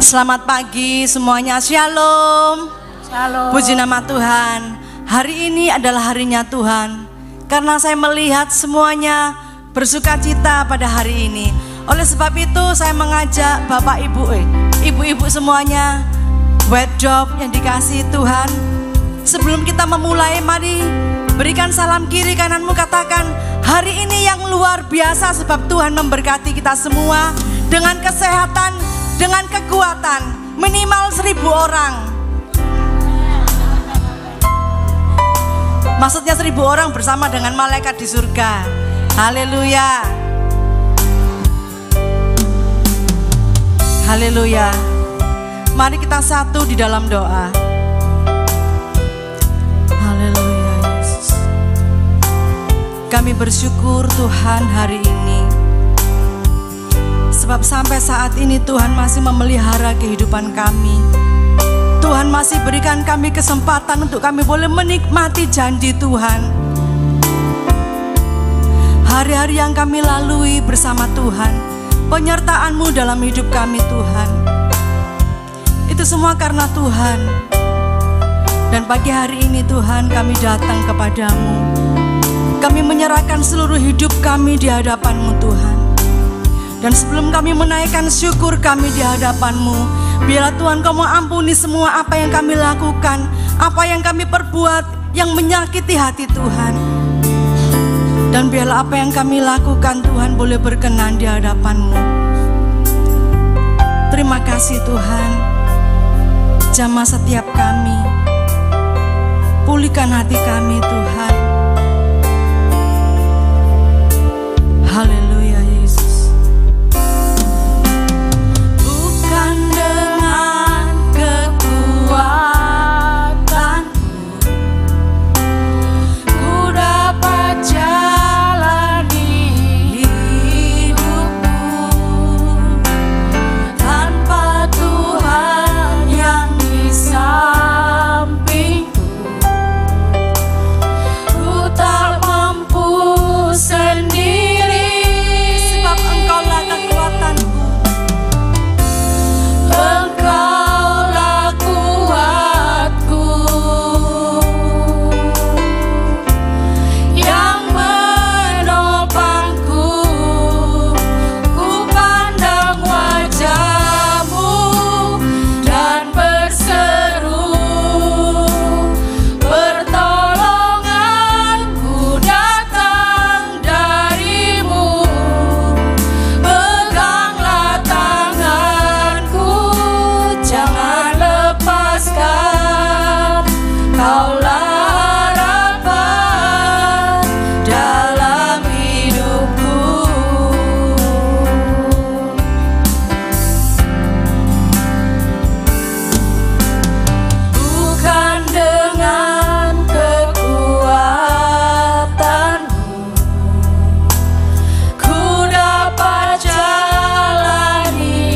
Selamat pagi semuanya, shalom. Shalom. Puji nama Tuhan. Hari ini adalah harinya Tuhan. Karena saya melihat semuanya bersuka cita pada hari ini. Oleh sebab itu saya mengajak Bapak Ibu, Ibu-ibu semuanya, wet job yang dikasihi Tuhan. Sebelum kita memulai, mari berikan salam kiri kananmu, katakan hari ini yang luar biasa sebab Tuhan memberkati kita semua dengan kesehatan, dengan kekuatan, minimal 1000 orang. Maksudnya 1000 orang bersama dengan malaikat di surga. Haleluya. Haleluya. Mari kita satu di dalam doa. Haleluya Yesus. Kami bersyukur Tuhan hari ini, sebab sampai saat ini Tuhan masih memelihara kehidupan kami. Tuhan masih berikan kami kesempatan untuk kami boleh menikmati janji Tuhan. Hari-hari yang kami lalui bersama Tuhan, penyertaan-Mu dalam hidup kami Tuhan, itu semua karena Tuhan. Dan pagi hari ini Tuhan kami datang kepadamu. Kami menyerahkan seluruh hidup kami di hadapan-Mu Tuhan. Dan sebelum kami menaikkan syukur kami di hadapan-Mu, biarlah Tuhan Kau ampuni semua apa yang kami lakukan, apa yang kami perbuat yang menyakiti hati Tuhan. Dan biarlah apa yang kami lakukan Tuhan boleh berkenan di hadapan-Mu. Terima kasih Tuhan. Jamah setiap kami, pulihkan hati kami Tuhan. Haleluya Yesus. Bukan dengan kekuatanku ku dapat jalani hidupku, tanpa Tuhan yang di sampingku ku tak mampu sendiri. Sebab Engkaulah kekuatanku, Engkaulah kuatku, yang menopangku. Ku pandang wajah-Mu dan berseru, pertolonganku datang dari-Mu. Peganglah tanganku, jangan lepaskan. Kaulah harapan dalam hidupku. Bukan dengan kekuatanmu ku dapat jalani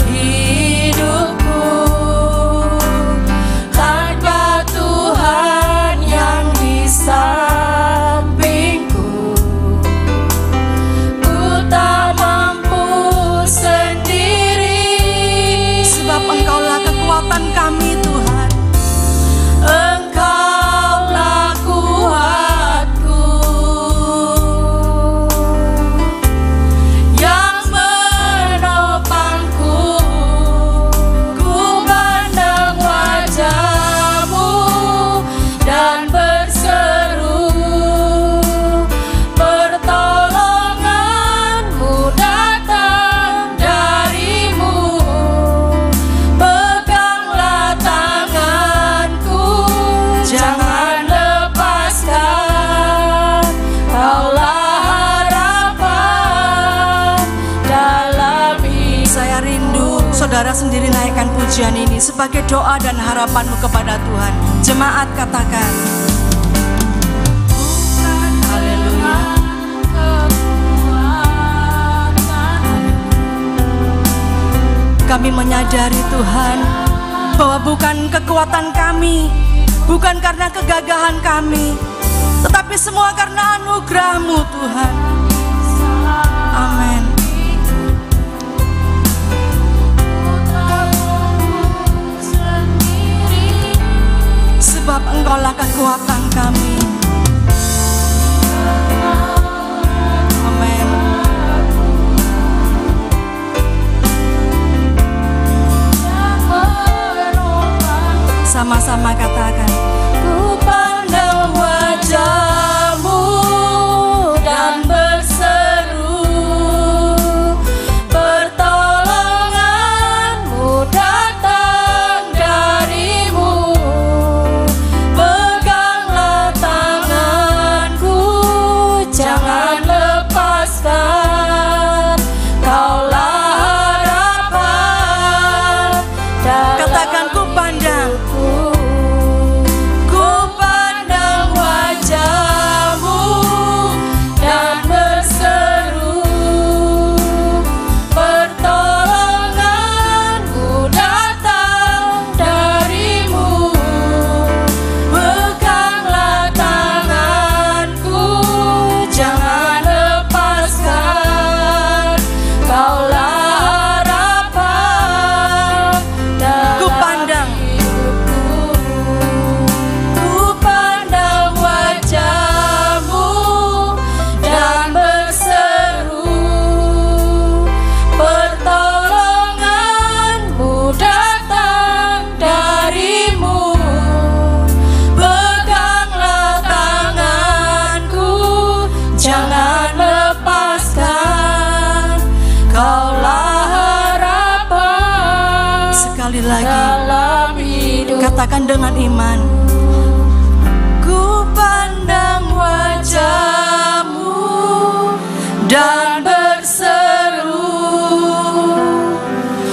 hidupku, tanpa Tuhan yang di sampingku ku tak mampu sendiri. Sebab Engkaulah kekuatan kami Tuhan, Engkaulah kuatku, yang menopangku. Ku pandang wajah-Mu dan berseru, pertolonganmu datang dari-Mu. Peganglah tanganku, jangan lepaskan. Kaulah harapan dalam hidup. Saya rindu saudara sendiri naikkan pujian ini sebagai doa dan harapanmu kepada Tuhan. Jemaat katakan, haleluya. Kami menyadari Tuhan bahwa bukan kekuatan kami, bukan karena kegagahan kami, tetapi semua karena anugerah-Mu Tuhan. Amin. Engkaulah kekuatan kami. Amin. Sama-sama katakan, ku pandang wajah-Mu dan berseru, pertolongan-Mu datang dari-Mu. Peganglah tanganku, jangan lepaskan, Kaulah harapan. Katakan, ku pandang, ku pandang wajah-Mu dan berseru, pertolongan-Mu datang dari-Mu. Peganglah tanganku, jangan lepaskan, Kaulah harapan dalam hidupku. Ku pandang wajah-Mu dan berseru, pertolongan-Mu datang dari-Mu. Peganglah tanganku, jangan lepaskan, Kaulah harapan. Sekali lagi, dalam hidup. Katakan dengan iman, ku pandang wajah-Mu dan berseru,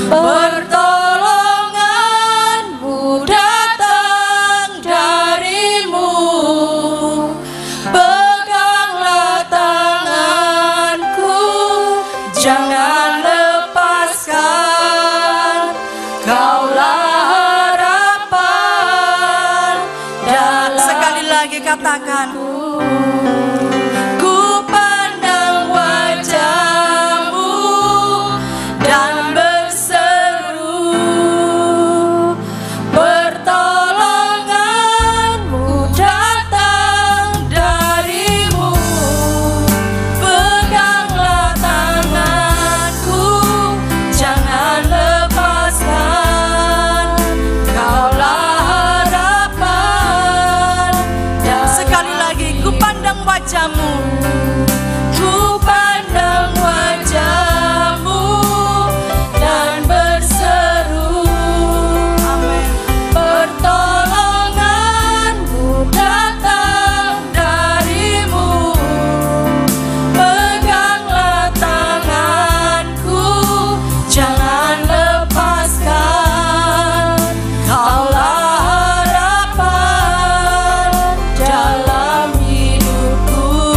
pertolongan-Mu datang dari-Mu. Peganglah tanganku, jangan lepaskan, Kaulah harapan dalam. Sekali lagi katakan, ku pandang wajah-Mu dan berseru, pertolongan-Mu datang dari-Mu. Peganglah tanganku, jangan lepaskan, Kaulah harapan. Sekali lagi, ku pandang wajah-Mu, ku pandang wajah-Mu dan berseru, amin, pertolongan-Mu datang dari-Mu. Peganglah tanganku, jangan lepaskan, Kaulah harapan dalam hidupku.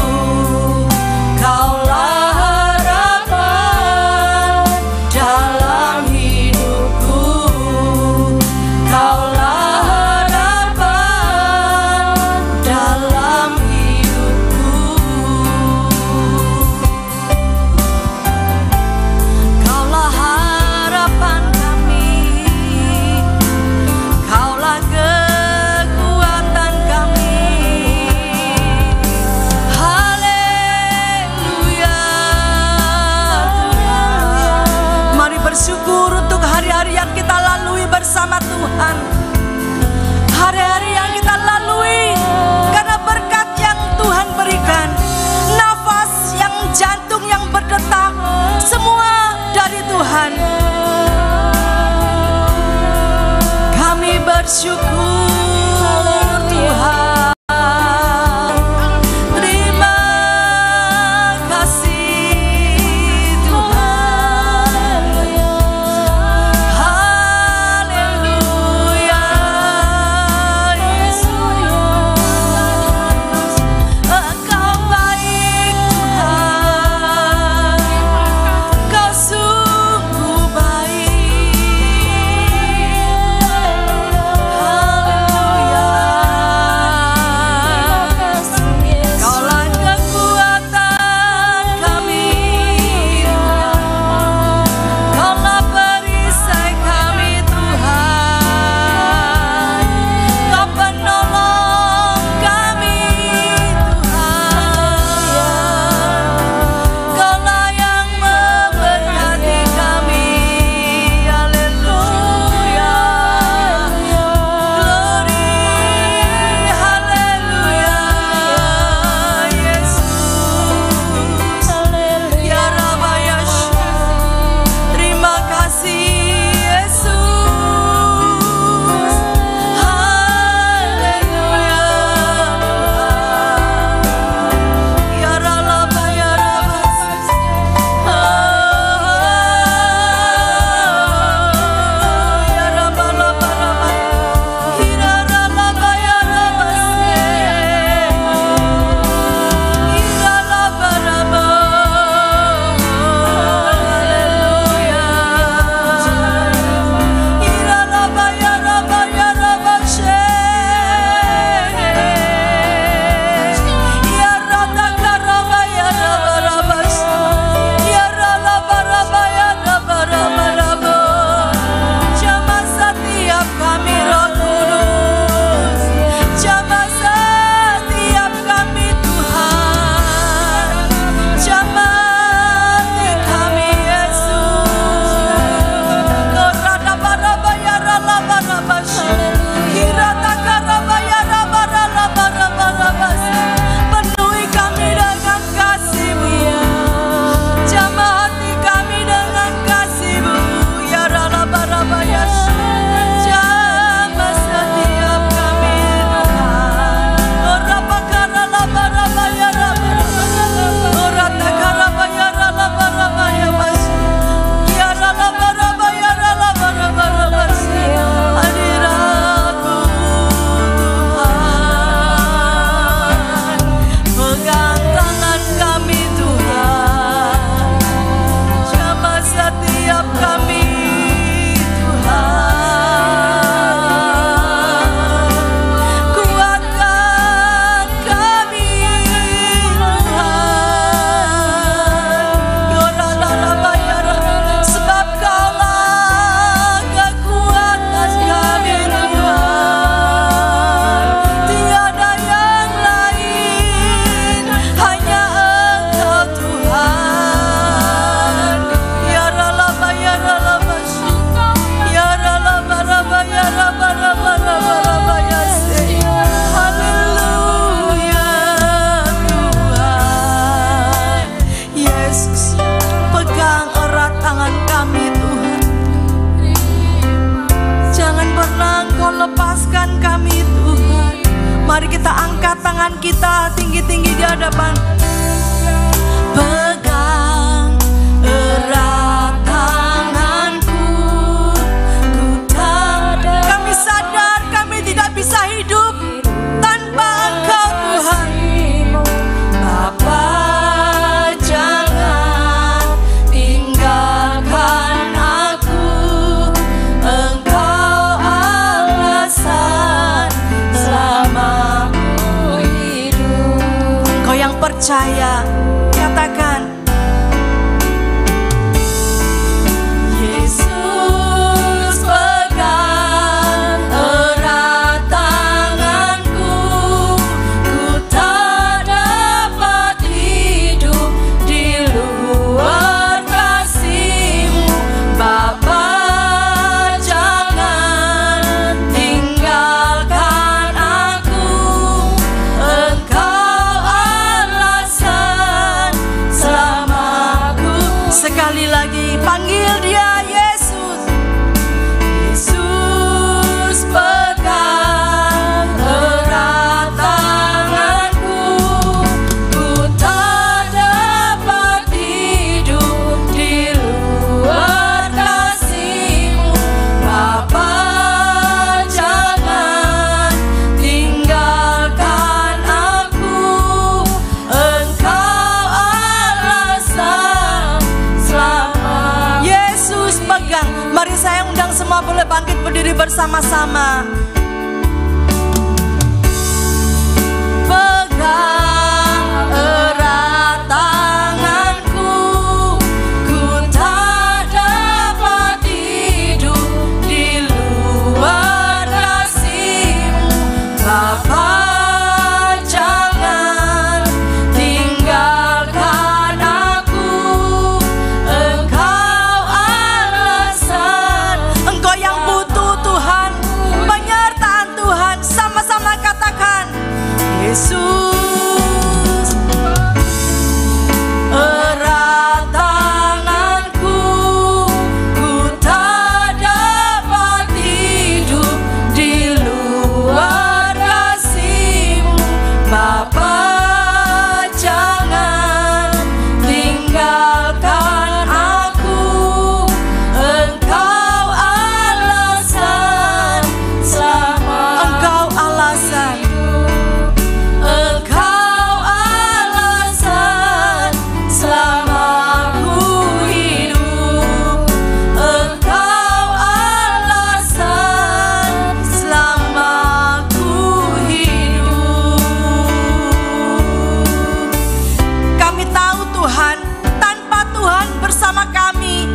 Kaulah harapan dalam hidupku. Kaulah harapan dalam hidupku. Kaulah harapan kami, Kaulah kekuatan kami. Haleluya Tuhan. Mari bersyukur untuk hari-hari yang kita lalui bersama Tuhan. Hari-hari yang kita lalui karena berkat yang Tuhan berikan. Nafas yang jantung yang berdetak, semua dari Tuhan. Kami bersyukur Tuhan. Terima kasih Tuhan. Haleluya Yesus. Engkau baik Tuhan, Kau sungguh baik. Haleluya. kami Tuhan. Mari kita angkat tangan kita tinggi-tinggi di hadapan. Pegang erat tanganku, kami sadar kami tidak bisa hidup tanpa Engkau Tuhan. Bapa, jangan tinggalkan aku, Engkau alasan selamaku hidup. Engkau yang percaya, katakan, Yesus pegang erat tanganku, ku tak dapat hidup di luar kasih-Mu. Bapa, jangan tinggalkan aku, Engkau alasan selamaku. Sekali lagi panggil dia, Yesus. Yesus pegang erat tanganku, ku tak dapat hidup di luar kasih-Mu. Bapa, jangan tinggalkan aku, Engkau alasan selamat. Yesus pegang. Mari saya undang semua boleh bangkit berdiri bersama-sama. Pegang erat tanganku, ku tak dapat hidup di luar kasih-Mu. Bapa, jangan tinggalkan aku, Engkau alasan. Engkau yang butuh Tuhan, penyertaan Tuhan. Sama-sama katakan, Yesus erat tanganku, ku tak dapat hidup di luar kasih-Mu. Bapa, jangan tinggalkan aku, Engkau alasan selamat. Engkau alasan, Engkau alasan selamaku hidup, Engkau alasan selamaku hidup. Kami tahu Tuhan, tanpa Tuhan bersama kami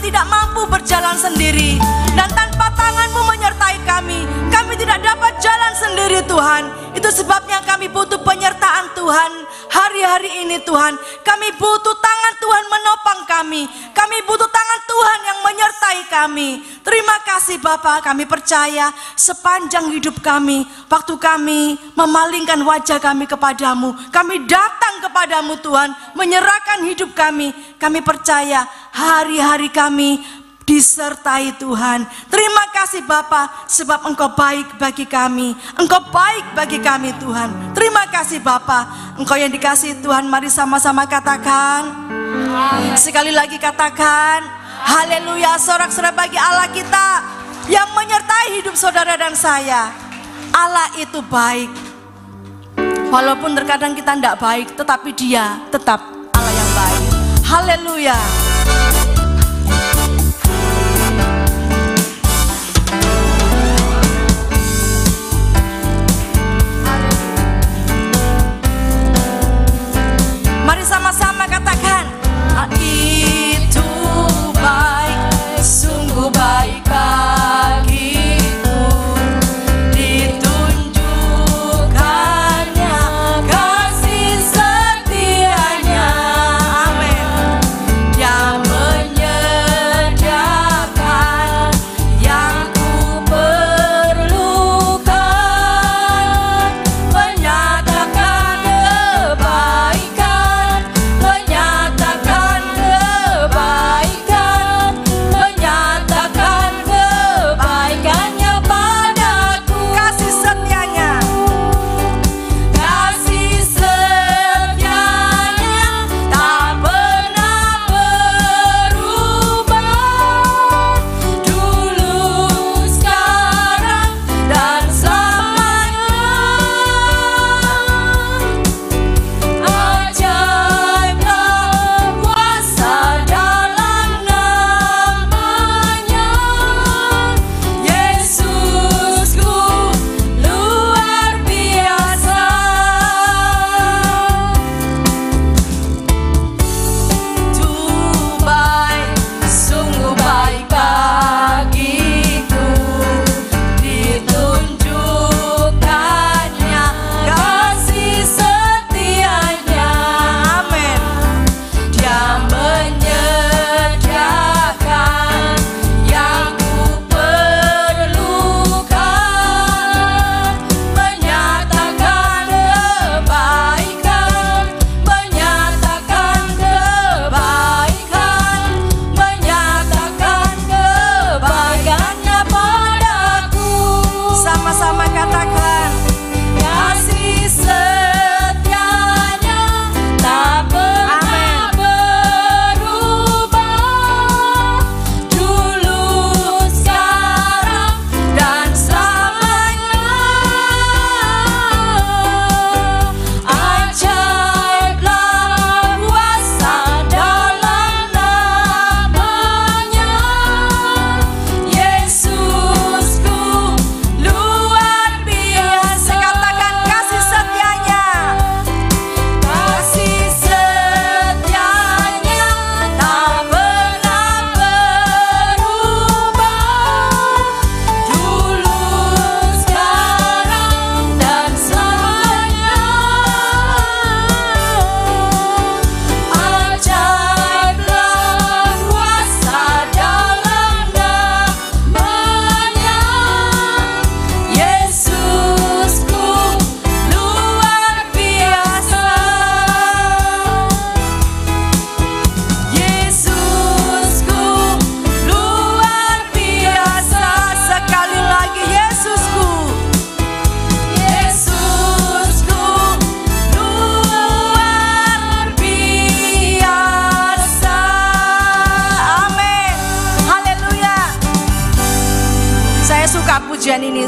tidak mampu berjalan sendiri. Dan tanpa tangan-Mu menyertai kami tidak dapat jalan sendiri Tuhan. Itu sebabnya kami butuh penyertaan Tuhan. Hari-hari ini Tuhan, kami butuh tangan Tuhan menopang kami. Kami butuh tangan Tuhan yang menyertai kami. Terima kasih Bapa, kami percaya sepanjang hidup kami, waktu kami memalingkan wajah kami kepadamu, kami datang kepadamu Tuhan, menyerahkan hidup kami. Kami percaya hari-hari kami disertai Tuhan. Terima kasih Bapa, sebab Engkau baik bagi kami. Engkau baik bagi kami Tuhan. Terima kasih Bapa, Engkau yang dikasihi Tuhan. Mari sama-sama katakan, sekali lagi katakan, haleluya. Sorak-sorai bagi Allah kita yang menyertai hidup saudara dan saya. Allah itu baik. Walaupun terkadang kita tidak baik, tetapi Dia tetap Allah yang baik. Haleluya. Mari sama-sama katakan, itu baik, sungguh baik bagiku, ditunjukkannya kasih setianya, amin, yang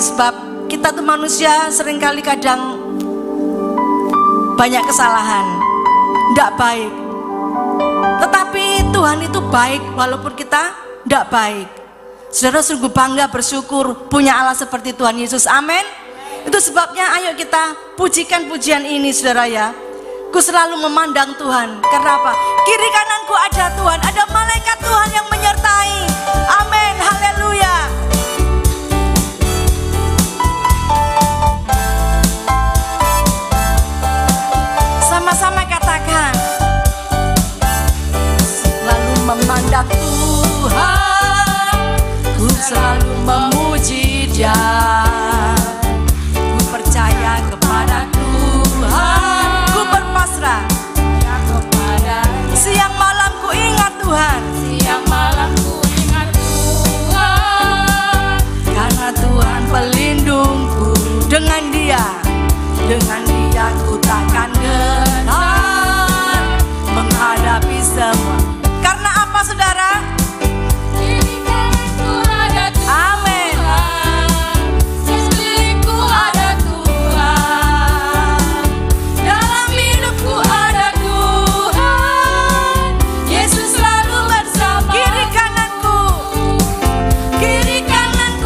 sebab kita tuh manusia seringkali kadang banyak kesalahan, tidak baik. Tetapi Tuhan itu baik walaupun kita tidak baik. Saudara sungguh bangga bersyukur punya Allah seperti Tuhan Yesus. Amin. Itu sebabnya ayo kita pujikan pujian ini saudara ya. Ku selalu memandang Tuhan. Karena apa? Kiri kananku ada Tuhan, ada malaikat Tuhan yang menyertai. Amin. Haleluya. Sama-sama katakan. Selalu memandang Tuhan, ku selalu memuji Dia. Ku percaya kepada Tuhan, ku berpasrah kepada Dia. Siang malam ku ingat Tuhan, siang malam ku ingat Tuhan, karena Tuhan pelindungku. Dengan Dia ku takkan gentar menghadapi semua. Karena apa saudara? Kiri kananku ada Tuhan. Amin. Sekelilingku ada Tuhan. Dalam hidupku ada Tuhan. Yesus selalu bersama. Kiri kananku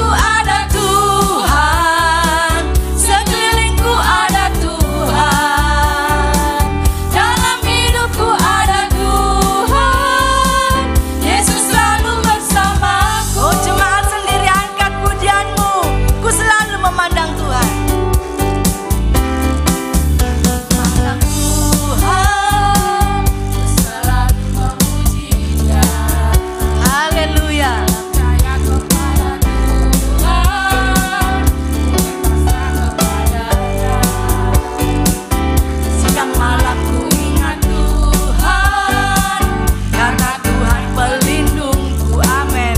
ada Tuhan. Sekelilingku ada Tuhan. Dalam hidupku ada Tuhan. Yesus selalu bersamaku. Oh, jemaat sendiri angkat pujianmu. Ku selalu memandang Tuhan. Memandang Tuhan, ku selalu memuji Dia. Haleluya. Percaya kepada Tuhan, berpasrah kepada Dia. Siang malam ku ingat Tuhan, karena Tuhan pelindungku. Amin.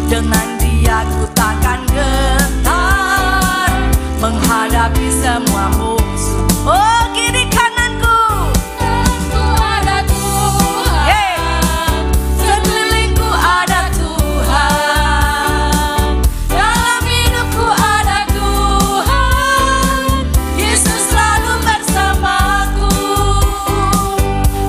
Dengan Dia ku takkan gentar menghadapi semua musuh. Oh, kiri kananku ada Tuhan. Sekelilingku ada Tuhan. Dalam hidupku ada Tuhan. Yesus selalu bersamaku.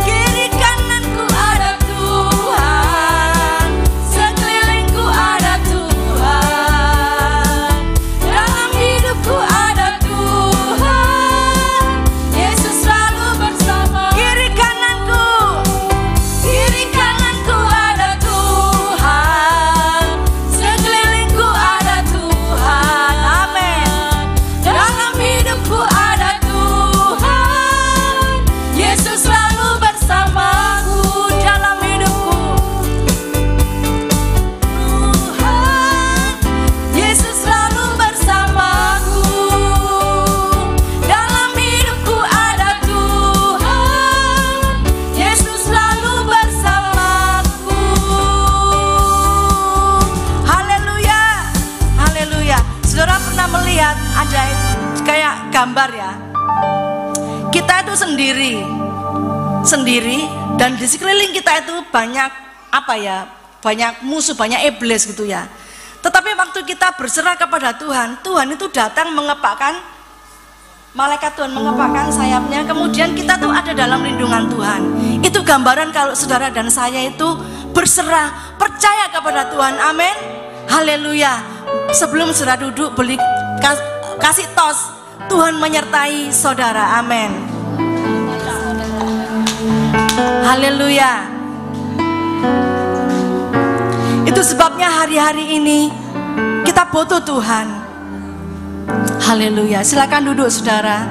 Kiri kananku ada Tuhan. Sekelilingku ada Tuhan. Dalam hidupku ada Tuhan. Yesus selalu bersama. Kiri kananku ada Tuhan. Sekelilingku ada Tuhan. Amin. Dalam hidupku ada Tuhan. Yesus selalu bersamaku dalam hidupku. Tuhan, Yesus selalu bersamaku. Dalam hidupku ada Tuhan. Yesus selalu bersamaku. Haleluya. Haleluya. Saudara pernah melihat ada kayak gambar ya. Kita itu sendiri dan di sekeliling kita itu banyak apa ya? Banyak musuh, banyak iblis gitu ya. Tetapi waktu kita berserah kepada Tuhan, Tuhan itu datang mengepakkan, malaikat Tuhan mengepakkan sayapnya, kemudian kita tuh ada dalam lindungan Tuhan. Itu gambaran kalau saudara dan saya itu berserah, percaya kepada Tuhan. Amin. Haleluya. Sebelum saudara duduk kasih tos, Tuhan menyertai saudara. Amin. Haleluya. Itu sebabnya hari-hari ini kita butuh Tuhan. Haleluya. Silakan duduk saudara.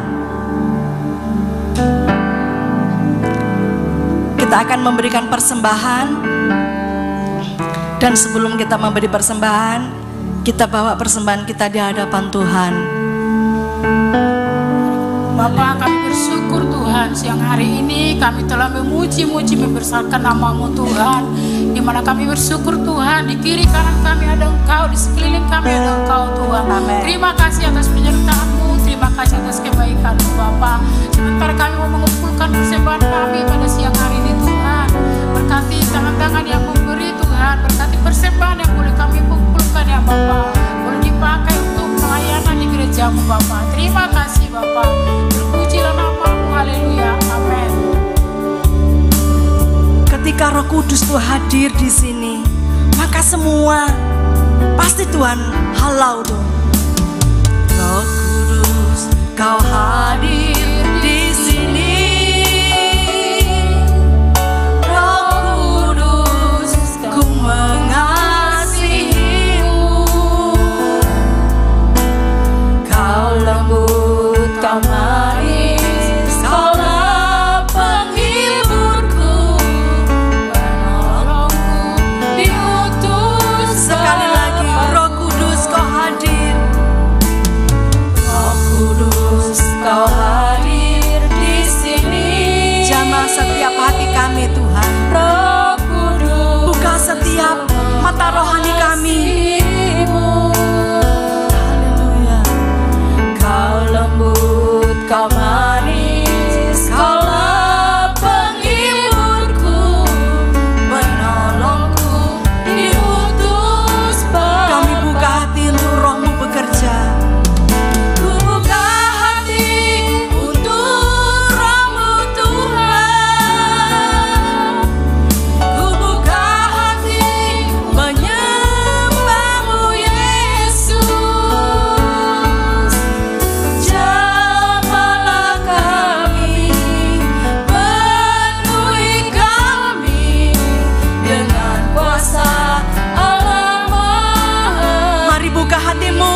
Kita akan memberikan persembahan. Dan sebelum kita memberi persembahan, kita bawa persembahan kita di hadapan Tuhan. Bapa, kami bersyukur Tuhan, siang hari ini kami telah memuji-muji membesarkan nama-Mu Tuhan, di mana kami bersyukur Tuhan, di kiri kanan kami ada Engkau, di sekeliling kami ada Engkau Tuhan. Amen. Terima kasih atas penyertaan-Mu, terima kasih atas kebaikan-Mu Bapa. Sementara kami mau mengumpulkan persembahan kami pada siang hari ini Tuhan, berkati tangan-tangan yang memberi Tuhan, berkati persembahan yang boleh kami kumpulkan ya Bapa, boleh dipakai untuk Roh Kudus tuh hadir di sini, maka semua pasti Tuhan halau tuh. Roh Kudus, Kau hadir di sini. Roh Kudus, ku mengasihimu. Kau lembut, Kau manis, Kaulah penghiburku, penolongku, diutus. Sekali lagi, Roh Kudus Kau hadir. Roh Kudus, Kau hadir di sini. Jamah setiap hati kami Tuhan. Roh Kudus, buka setiap mata rohani kami. Haleluya. Kau lembut, Kau manis, Kaulah penghiburku, penolongku, diutus padaku. Kami buka hati untuk Roh-Mu bekerja. Ku buka hati untuk Roh-Mu Tuhan. Ku buka hati menyembah-Mu Yesus. Jamahlah kami, penuhi kami dengan kuasa Allah Maha. Mari buka hatimu.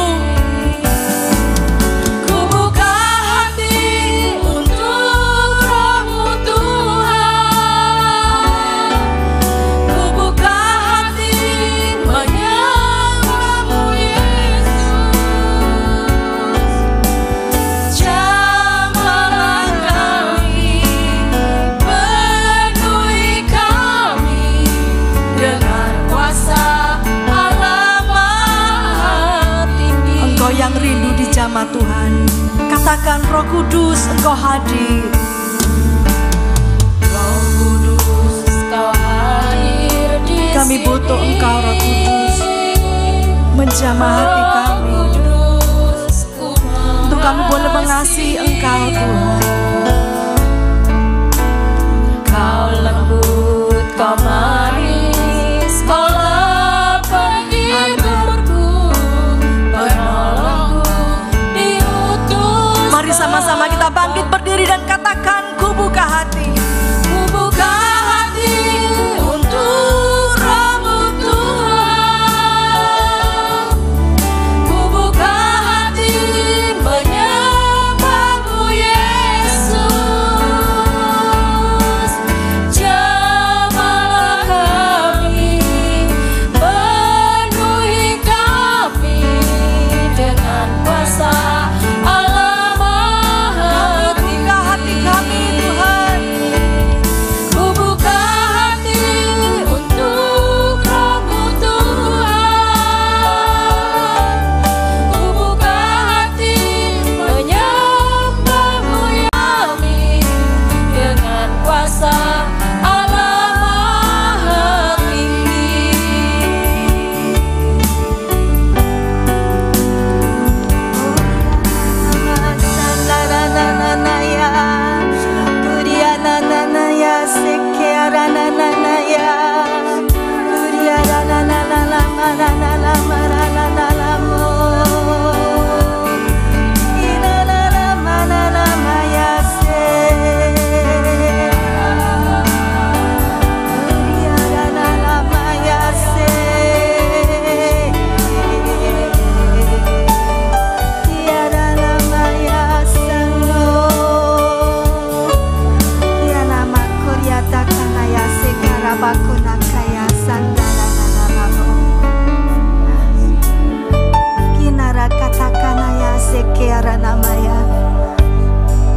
Ku buka hati untuk Roh-Mu Tuhan. Ku buka hati menyembah-Mu Yesus. Jamahlah kami, penuhi kami dengan kuasa Allah Maha Tinggi. Engkau yang rindu dijamah Tuhan, katakan Roh Kudus Engkau hadir. Roh Kudus Kau hadir di sini. Kami butuh Engkau Roh Kudus, menjamah hati kami. Untuk kami boleh mengasihi Engkau Tuhan. Kau lembut, Kau manis, Kaulah penghiburku, penolongku, diutus. Mari sama-sama kita bangkit berdiri dan katakan, ku buka hati. Ku buka hati untuk Roh-Mu Tuhan. Ku buka hati menyembah-Mu Yesus. Jamahlah kami, penuhi kami dengan kuasa Allah Maha Tinggi. Buka hati kami Tuhan. Ku buka hati untuk Roh-Mu Tuhan. Ku buka hati menyembah-Mu kami dengan kuasa Allah Maha Tinggi.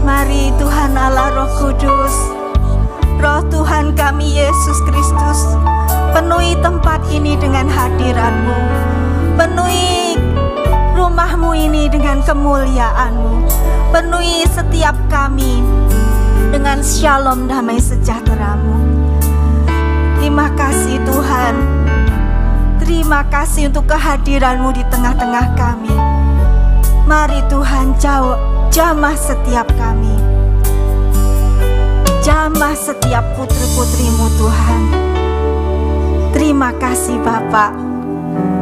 Mari Tuhan Allah Roh Kudus, Roh Tuhan kami Yesus Kristus, penuhi tempat ini dengan hadirat-Mu, penuhi rumah-Mu ini dengan kemuliaan-Mu, penuhi setiap kami dengan shalom damai sejahtera-Mu. Terima kasih Tuhan, terima kasih untuk kehadiran-Mu di tengah-tengah kami. Mari Tuhan jamah setiap kami, jamah setiap putri-putri-Mu Tuhan. Terima kasih Bapak.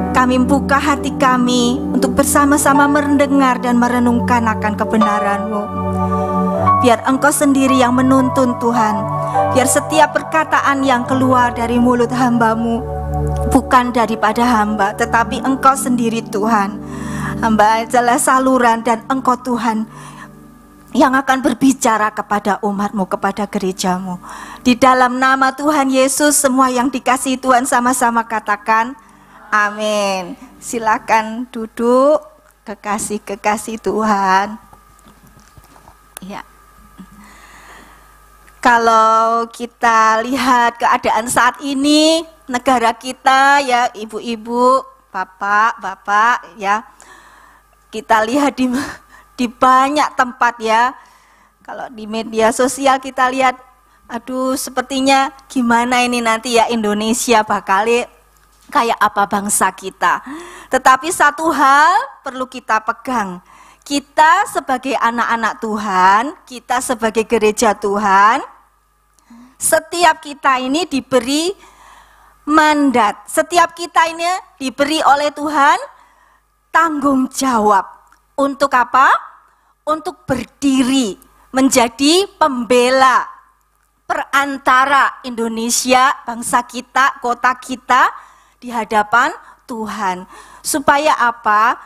Kami buka hati kami untuk bersama-sama mendengar dan merenungkan akan kebenaran-Mu. Biar Engkau sendiri yang menuntun Tuhan. Biar setiap perkataan yang keluar dari mulut hamba-Mu bukan daripada hamba, tetapi Engkau sendiri Tuhan. Hamba adalah saluran dan Engkau Tuhan yang akan berbicara kepada umat-Mu, kepada gereja-Mu. Di dalam nama Tuhan Yesus, semua yang dikasihi Tuhan sama-sama katakan amin. Silakan duduk, kekasih-kekasih Tuhan. Ya. Kalau kita lihat keadaan saat ini, negara kita ya, ibu-ibu, bapak-bapak ya, kita lihat di banyak tempat ya. Kalau di media sosial kita lihat, aduh sepertinya gimana ini nanti ya Indonesia bakal kayak apa bangsa kita. Tetapi satu hal perlu kita pegang. Kita sebagai anak-anak Tuhan, kita sebagai gereja Tuhan, setiap kita ini diberi mandat. Setiap kita ini diberi oleh Tuhan tanggung jawab. Untuk apa? Untuk berdiri menjadi pembela perantara Indonesia, bangsa kita, kota kita di hadapan Tuhan. Supaya apa?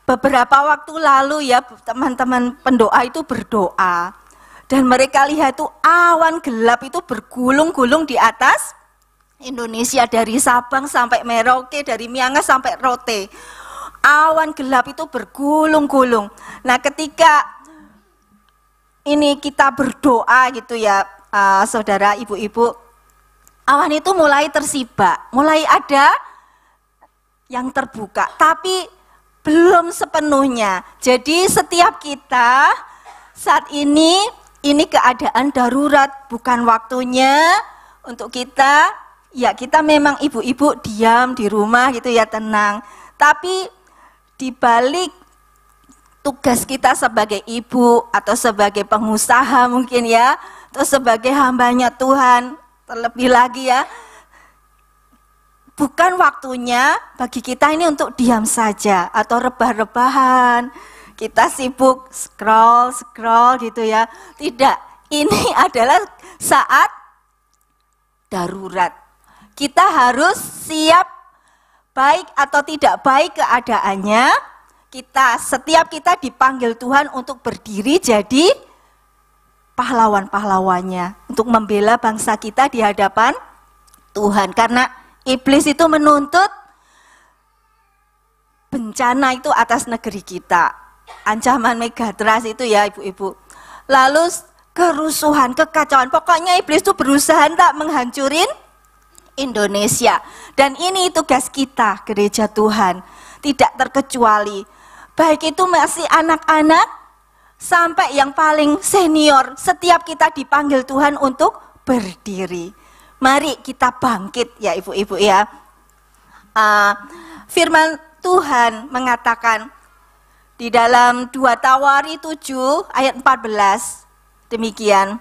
Beberapa waktu lalu ya teman-teman pendoa itu berdoa. Dan mereka lihat itu awan gelap itu bergulung-gulung di atas Indonesia. Dari Sabang sampai Merauke, dari Miangas sampai Rote. Awan gelap itu bergulung-gulung. Nah ketika ini kita berdoa gitu ya, saudara ibu-ibu, awan itu mulai tersibak, mulai ada yang terbuka, tapi belum sepenuhnya. Jadi setiap kita saat ini keadaan darurat, bukan waktunya untuk kita, ya kita memang ibu-ibu diam di rumah gitu ya, tenang. Tapi di balik tugas kita sebagai ibu atau sebagai pengusaha mungkin ya, atau sebagai hambanya Tuhan, terlebih lagi ya, bukan waktunya bagi kita ini untuk diam saja atau rebah-rebahan. Kita sibuk scroll gitu ya. Tidak, ini adalah saat darurat. Kita harus siap baik atau tidak baik keadaannya. Setiap kita dipanggil Tuhan untuk berdiri jadi pahlawan-pahlawannya, untuk membela bangsa kita di hadapan Tuhan. Karena iblis itu menuntut bencana itu atas negeri kita. Ancaman Megatrust itu ya ibu-ibu. Lalu kerusuhan, kekacauan. Pokoknya iblis itu berusaha tak menghancurin Indonesia. Dan ini tugas kita, gereja Tuhan. Tidak terkecuali. Baik itu masih anak-anak sampai yang paling senior. Setiap kita dipanggil Tuhan untuk berdiri. Mari kita bangkit ya ibu-ibu ya. Firman Tuhan mengatakan di dalam 2 Tawari 7 ayat 14 demikian.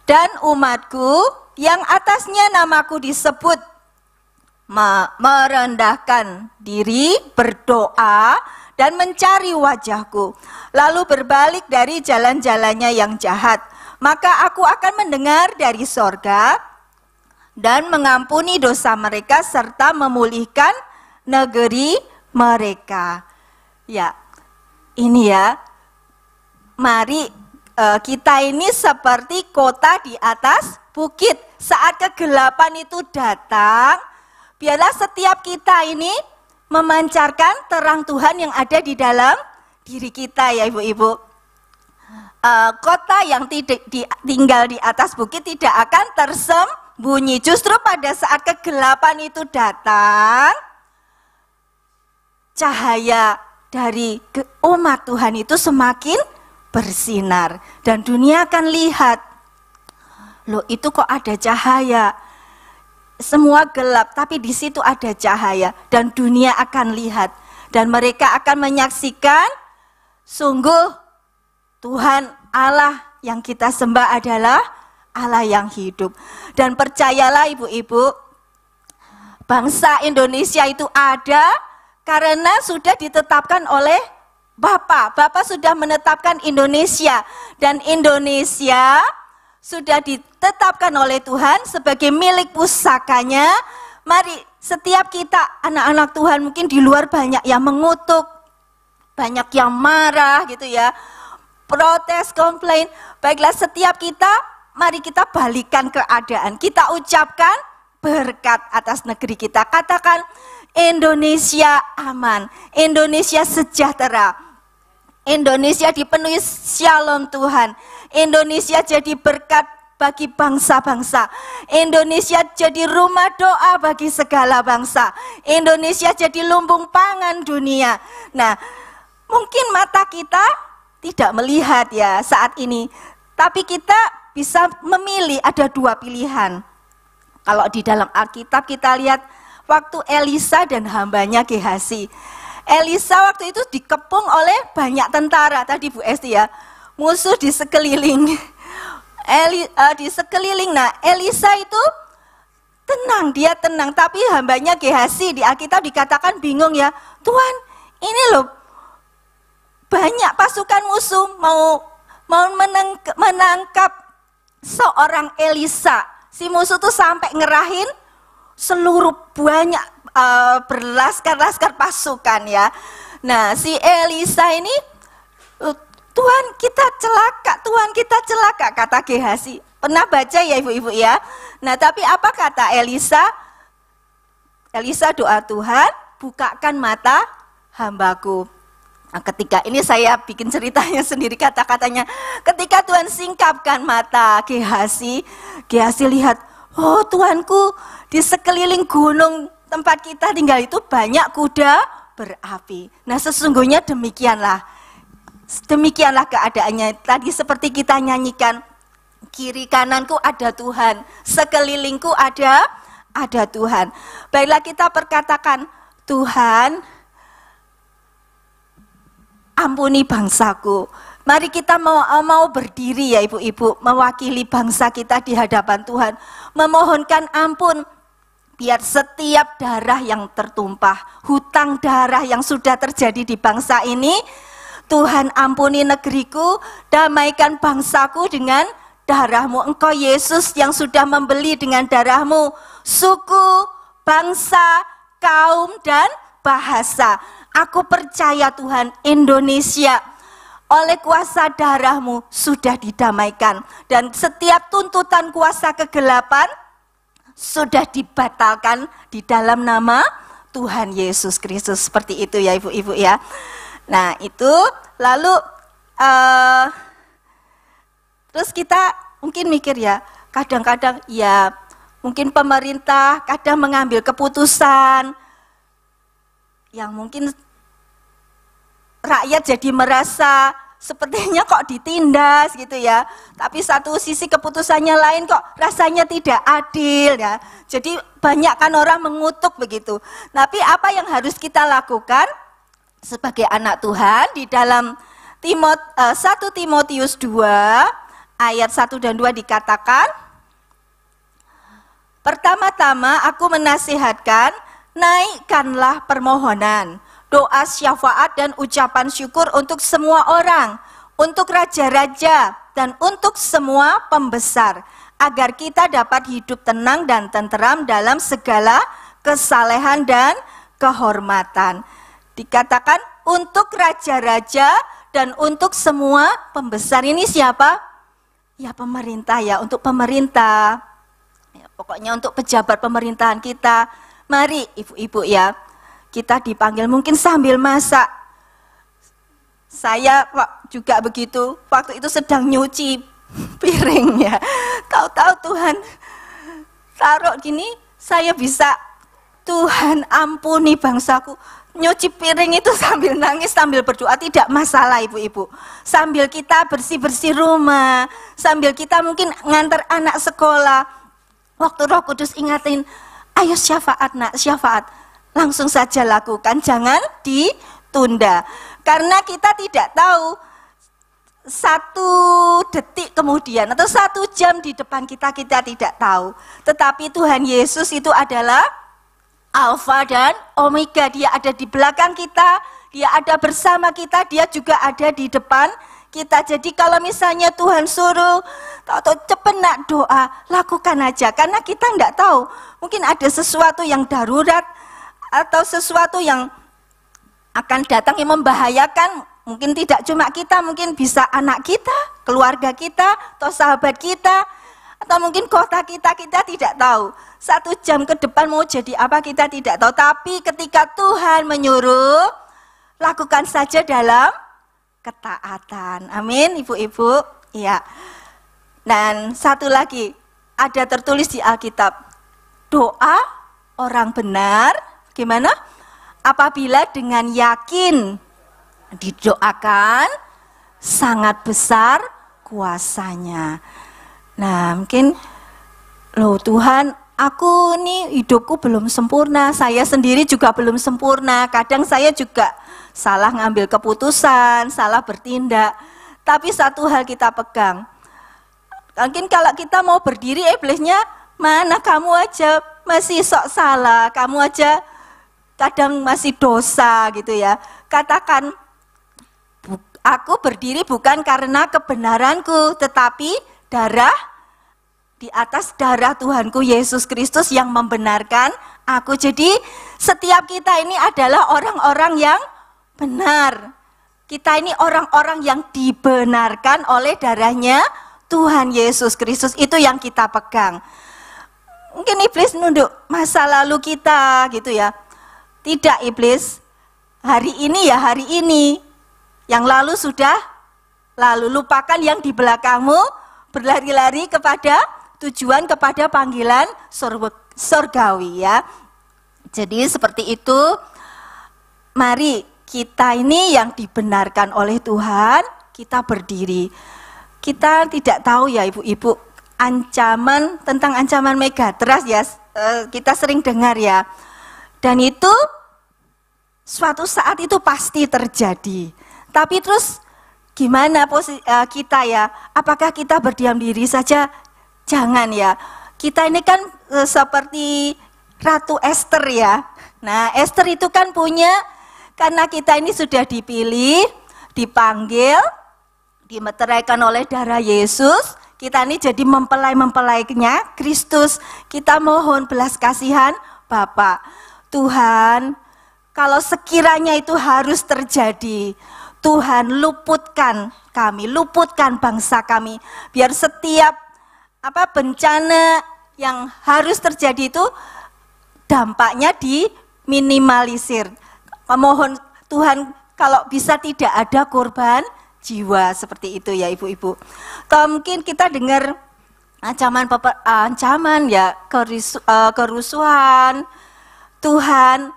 Dan umatku yang atasnya namaku disebut merendahkan diri, berdoa dan mencari wajahku, lalu berbalik dari jalan-jalannya yang jahat, maka aku akan mendengar dari sorga dan mengampuni dosa mereka serta memulihkan negeri mereka. Ya, ini ya, mari kita ini seperti kota di atas bukit. Saat kegelapan itu datang, biarlah setiap kita ini memancarkan terang Tuhan yang ada di dalam diri kita ya ibu-ibu. Kota yang tinggal di atas bukit tidak akan tersembunyi. Justru pada saat kegelapan itu datang, cahaya dari umat Tuhan itu semakin bersinar. Dan dunia akan lihat, loh itu kok ada cahaya. Semua gelap, tapi di situ ada cahaya. Dan dunia akan lihat. Dan mereka akan menyaksikan, sungguh Tuhan Allah yang kita sembah adalah Allah yang hidup. Dan percayalah ibu-ibu, bangsa Indonesia itu ada karena sudah ditetapkan oleh Bapa. Bapa sudah menetapkan Indonesia, dan Indonesia sudah ditetapkan oleh Tuhan sebagai milik pusakanya. Mari setiap kita anak-anak Tuhan, mungkin di luar banyak yang mengutuk, banyak yang marah gitu ya, protes, komplain. Baiklah, setiap kita, mari kita balikan keadaan. Kita ucapkan berkat atas negeri kita. Katakan, Indonesia aman, Indonesia sejahtera, Indonesia dipenuhi shalom Tuhan, Indonesia jadi berkat bagi bangsa-bangsa, Indonesia jadi rumah doa bagi segala bangsa, Indonesia jadi lumbung pangan dunia. Nah, mungkin mata kita tidak melihat ya saat ini, tapi kita bisa memilih, ada dua pilihan. Kalau di dalam Alkitab kita lihat waktu Elisa dan hambanya Gehasi. Elisa waktu itu dikepung oleh banyak tentara, tadi Bu Esti ya, musuh di sekeliling. Di sekeliling. Nah, Elisa itu tenang, dia tenang, tapi hambanya Gehasi di Alkitab dikatakan bingung ya. Tuhan, ini loh banyak pasukan musuh mau menangkap seorang Elisa. Si musuh tuh sampai ngerahin seluruh banyak berlaskar-laskar pasukan ya. Nah, si Elisa ini, Tuhan kita celaka, Tuhan kita celaka, kata Gehasi. Pernah baca ya ibu-ibu ya. Nah, tapi apa kata Elisa? Elisa doa, Tuhan bukakan mata hambaku. Nah, ketika ini saya bikin ceritanya sendiri, kata-katanya. Ketika Tuhan singkapkan mata Gehasi, Gehasi lihat, oh Tuanku, di sekeliling gunung tempat kita tinggal itu banyak kuda berapi. Nah, sesungguhnya demikianlah keadaannya. Tadi seperti kita nyanyikan, kiri kananku ada Tuhan, sekelilingku ada Tuhan. Baiklah, kita perkatakan, Tuhan ampuni bangsaku. Mari kita mau berdiri ya ibu-ibu, mewakili bangsa kita di hadapan Tuhan, memohonkan ampun biar setiap darah yang tertumpah, hutang darah yang sudah terjadi di bangsa ini, Tuhan ampuni negeriku, damaikan bangsaku dengan darah-Mu. Engkau Yesus yang sudah membeli dengan darah-Mu suku, bangsa, kaum, dan bahasa. Aku percaya Tuhan, Indonesia oleh kuasa darah-Mu sudah didamaikan. Dan setiap tuntutan kuasa kegelapan sudah dibatalkan di dalam nama Tuhan Yesus Kristus. Seperti itu ya ibu-ibu ya. Nah itu lalu terus kita mungkin mikir ya, kadang-kadang ya mungkin pemerintah kadang mengambil keputusan yang mungkin rakyat jadi merasa sepertinya kok ditindas gitu ya. Tapi satu sisi keputusannya lain kok rasanya tidak adil ya. Jadi banyak kan orang mengutuk begitu. Tapi apa yang harus kita lakukan sebagai anak Tuhan di dalam 1 Timotius 2 ayat 1 dan 2 dikatakan, pertama-tama aku menasihatkan, naikkanlah permohonan, doa syafaat dan ucapan syukur untuk semua orang, untuk raja-raja dan untuk semua pembesar, agar kita dapat hidup tenang dan tenteram dalam segala kesalehan dan kehormatan. Dikatakan untuk raja-raja dan untuk semua pembesar. Ini siapa? Ya pemerintah ya, untuk pemerintah. Ya, pokoknya untuk pejabat pemerintahan kita. Mari ibu-ibu ya, kita dipanggil mungkin sambil masak. Saya juga begitu, waktu itu sedang nyuci piring ya. Tahu-tahu Tuhan taruh gini, saya bisa, Tuhan ampuni bangsaku. Nyuci piring itu sambil nangis, sambil berdoa, tidak masalah ibu-ibu. Sambil kita bersih-bersih rumah, sambil kita mungkin ngantar anak sekolah. Waktu Roh Kudus ingatin, ayo syafaat nak, syafaat. Langsung saja lakukan, jangan ditunda. Karena kita tidak tahu 1 detik kemudian atau 1 jam di depan kita tidak tahu. Tetapi Tuhan Yesus itu adalah Alfa dan Omega. Dia ada di belakang kita, dia ada bersama kita, dia juga ada di depan kita. Jadi kalau misalnya Tuhan suruh atau cepet nak doa, lakukan aja. Karena kita enggak tahu, mungkin ada sesuatu yang darurat atau sesuatu yang akan datang yang membahayakan. Mungkin tidak cuma kita, mungkin bisa anak kita, keluarga kita, atau sahabat kita, atau mungkin kota kita tidak tahu. 1 jam ke depan mau jadi apa kita tidak tahu. Tapi ketika Tuhan menyuruh, lakukan saja dalam ketaatan. Amin, ibu-ibu. Iya. Dan satu lagi, ada tertulis di Alkitab, doa orang benar, gimana? Apabila dengan yakin didoakan, sangat besar kuasanya. Nah, mungkin, loh Tuhan, aku nih hidupku belum sempurna, saya sendiri juga belum sempurna, kadang saya juga salah ngambil keputusan, salah bertindak. Tapi satu hal kita pegang, mungkin kalau kita mau berdiri, iblisnya, mana kamu aja masih sok salah, kamu aja kadang masih dosa gitu ya. Katakan, aku berdiri bukan karena kebenaranku, tetapi darah, di atas darah Tuhanku Yesus Kristus yang membenarkan aku. Jadi setiap kita ini adalah orang-orang yang benar. Kita ini orang-orang yang dibenarkan oleh darahnya Tuhan Yesus Kristus. Itu yang kita pegang. Mungkin iblis nunduk masa lalu kita gitu ya. Tidak iblis, hari ini ya hari ini. Yang lalu sudah lalu, lupakan yang di belakangmu, berlari-lari kepada tujuan, kepada panggilan surgawi ya. Jadi seperti itu, mari kita ini yang dibenarkan oleh Tuhan, kita berdiri. Kita tidak tahu ya ibu-ibu, tentang ancaman megatrust ya, kita sering dengar ya. Dan itu suatu saat itu pasti terjadi. Tapi terus gimana kita ya? Apakah kita berdiam diri saja? Jangan ya. Kita ini kan seperti Ratu Esther ya. Nah, Esther itu kan punya, karena kita ini sudah dipilih, dipanggil, dimeteraikan oleh darah Yesus, kita ini jadi mempelai-mempelainya Kristus. Kita mohon belas kasihan Bapa. Tuhan, kalau sekiranya itu harus terjadi, Tuhan luputkan kami, luputkan bangsa kami, biar setiap bencana yang harus terjadi itu dampaknya diminimalisir. Mohon Tuhan kalau bisa tidak ada korban jiwa, seperti itu ya ibu-ibu. Atau mungkin kita dengar ancaman ya, kerusuhan. Tuhan,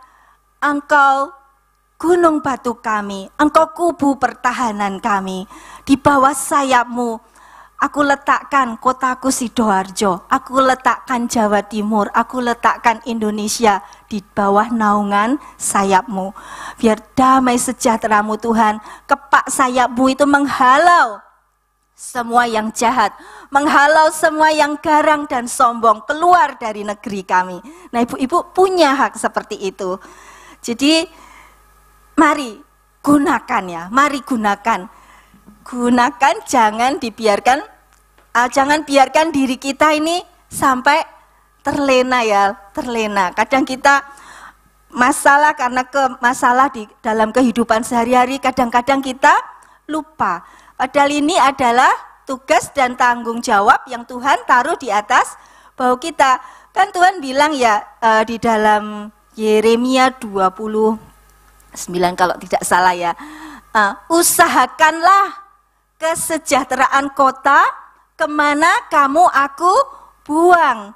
Engkau gunung batu kami, Engkau kubu pertahanan kami. Di bawah sayap-Mu aku letakkan kotaku Sidoarjo, aku letakkan Jawa Timur, aku letakkan Indonesia di bawah naungan sayap-Mu. Biar damai sejahtera-Mu Tuhan, kepak sayap-Mu itu menghalau semua yang jahat, menghalau semua yang garang dan sombong keluar dari negeri kami. Nah ibu-ibu punya hak seperti itu. Jadi mari gunakan ya, mari gunakan. Gunakan, jangan dibiarkan, jangan biarkan diri kita ini sampai terlena ya, terlena. Kadang kita masalah karena masalah di dalam kehidupan sehari-hari, kadang-kadang kita lupa. Padahal ini adalah tugas dan tanggung jawab yang Tuhan taruh di atas bahu kita. Kan Tuhan bilang ya di dalam Yeremia 29 kalau tidak salah ya, usahakanlah kesejahteraan kota kemana kamu aku buang.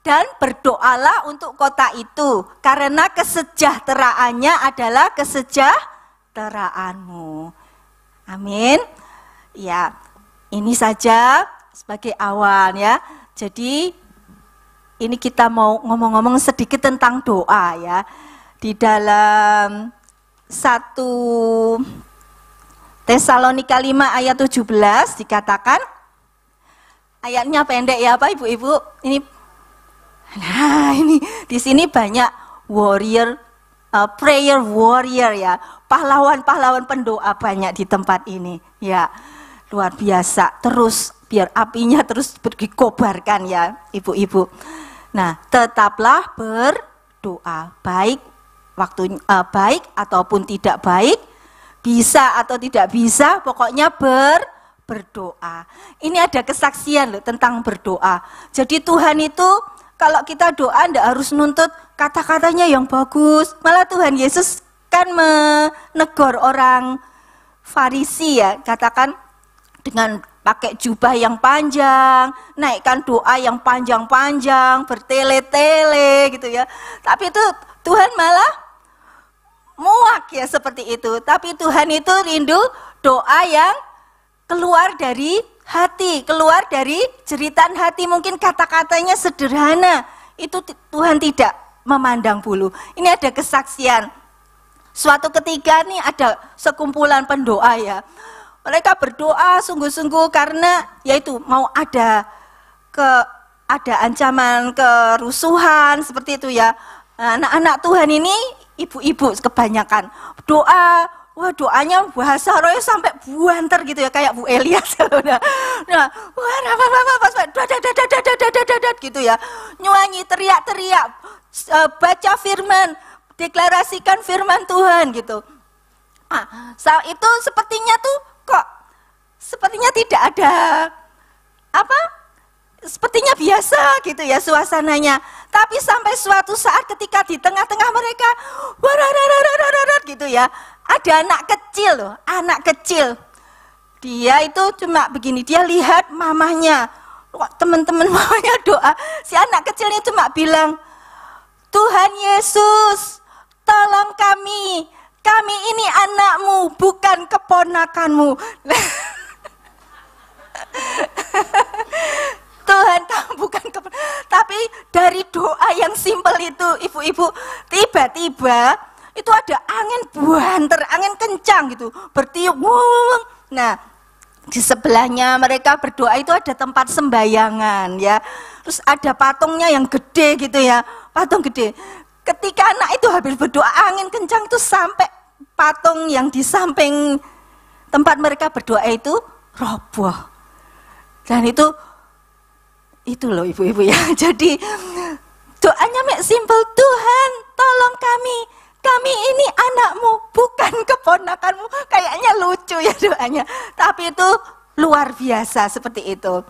Dan berdoalah untuk kota itu, karena kesejahteraannya adalah kesejahteraanmu. Amin. Ya, ini saja sebagai awal ya. Jadi ini kita mau ngomong-ngomong sedikit tentang doa ya. Di dalam 1 Tesalonika 5 ayat 17 dikatakan, ayatnya pendek ya Pak Ibu-ibu. Ini di sini banyak warrior, prayer warrior ya, pahlawan-pahlawan pendoa banyak di tempat ini ya, luar biasa. Terus biar apinya terus dikobarkan ya Ibu-ibu. Nah, tetaplah berdoa, baik baik ataupun tidak baik, bisa atau tidak bisa, pokoknya berdoa. Ini ada kesaksian loh tentang berdoa. Jadi Tuhan itu kalau kita doa tidak harus nuntut kata-katanya yang bagus. Malah Tuhan Yesus kan menegur orang Farisi ya, katakan dengan pakai jubah yang panjang, naikkan doa yang panjang-panjang, bertele-tele gitu ya. Tapi itu Tuhan malah muak ya seperti itu. Tapi Tuhan itu rindu doa yang keluar dari hati, keluar dari jeritan hati. Mungkin kata-katanya sederhana, itu Tuhan tidak memandang bulu. Ini ada kesaksian. Suatu ketika nih ada sekumpulan pendoa ya. Mereka berdoa sungguh-sungguh karena yaitu mau ada ancaman kerusuhan seperti itu ya. Anak-anak Tuhan ini ibu-ibu kebanyakan doa, wah doanya bahasa rohnya sampai buanter gitu ya, kayak Bu Elias. Nah, gitu ya, nyanyi, teriak-teriak, baca firman, deklarasikan firman Tuhan gitu. Saat itu sepertinya tuh kok sepertinya tidak ada sepertinya biasa gitu ya suasananya. Tapi sampai suatu saat ketika di tengah-tengah mereka gitu ya, ada anak kecil loh, anak kecil. Dia itu cuma begini, dia lihat mamahnya, teman-teman mamanya doa. Si anak kecil ini cuma bilang, Tuhan Yesus, tolong kami ini anakmu, bukan keponakanmu. Tuhan, kamu bukan tapi dari doa yang simpel itu, ibu-ibu, tiba-tiba itu ada angin buanter, angin kencang gitu, bertiup. Nah, di sebelahnya mereka berdoa itu ada tempat sembayangan ya. Terus ada patungnya yang gede gitu ya, patung gede. Ketika anak itu habis berdoa, angin kencang itu sampai patung yang di samping tempat mereka berdoa itu roboh. Dan itu loh ibu-ibu ya. Jadi doanya simple, Tuhan tolong kami ini anakmu, bukan keponakanmu. Kayaknya lucu ya doanya, tapi itu luar biasa seperti itu.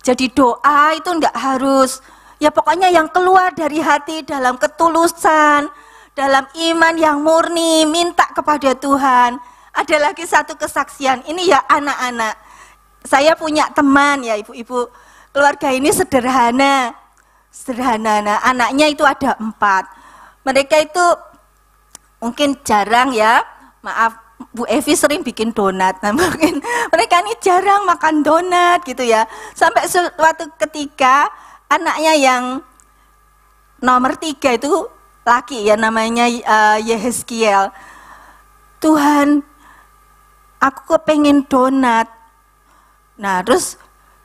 Jadi doa itu enggak harus, ya pokoknya yang keluar dari hati dalam ketulusan, dalam iman yang murni, minta kepada Tuhan. Ada lagi satu kesaksian, ini ya anak-anak. Saya punya teman ya ibu-ibu, keluarga ini sederhana. Nah, anaknya itu ada 4. Mereka itu mungkin jarang ya, maaf Bu Evi sering bikin donat. Nah, mungkin mereka ini jarang makan donat gitu ya. Sampai suatu ketika anaknya yang nomor 3 itu laki ya, namanya Yehezkiel. Tuhan, aku kepengen donat. Nah, terus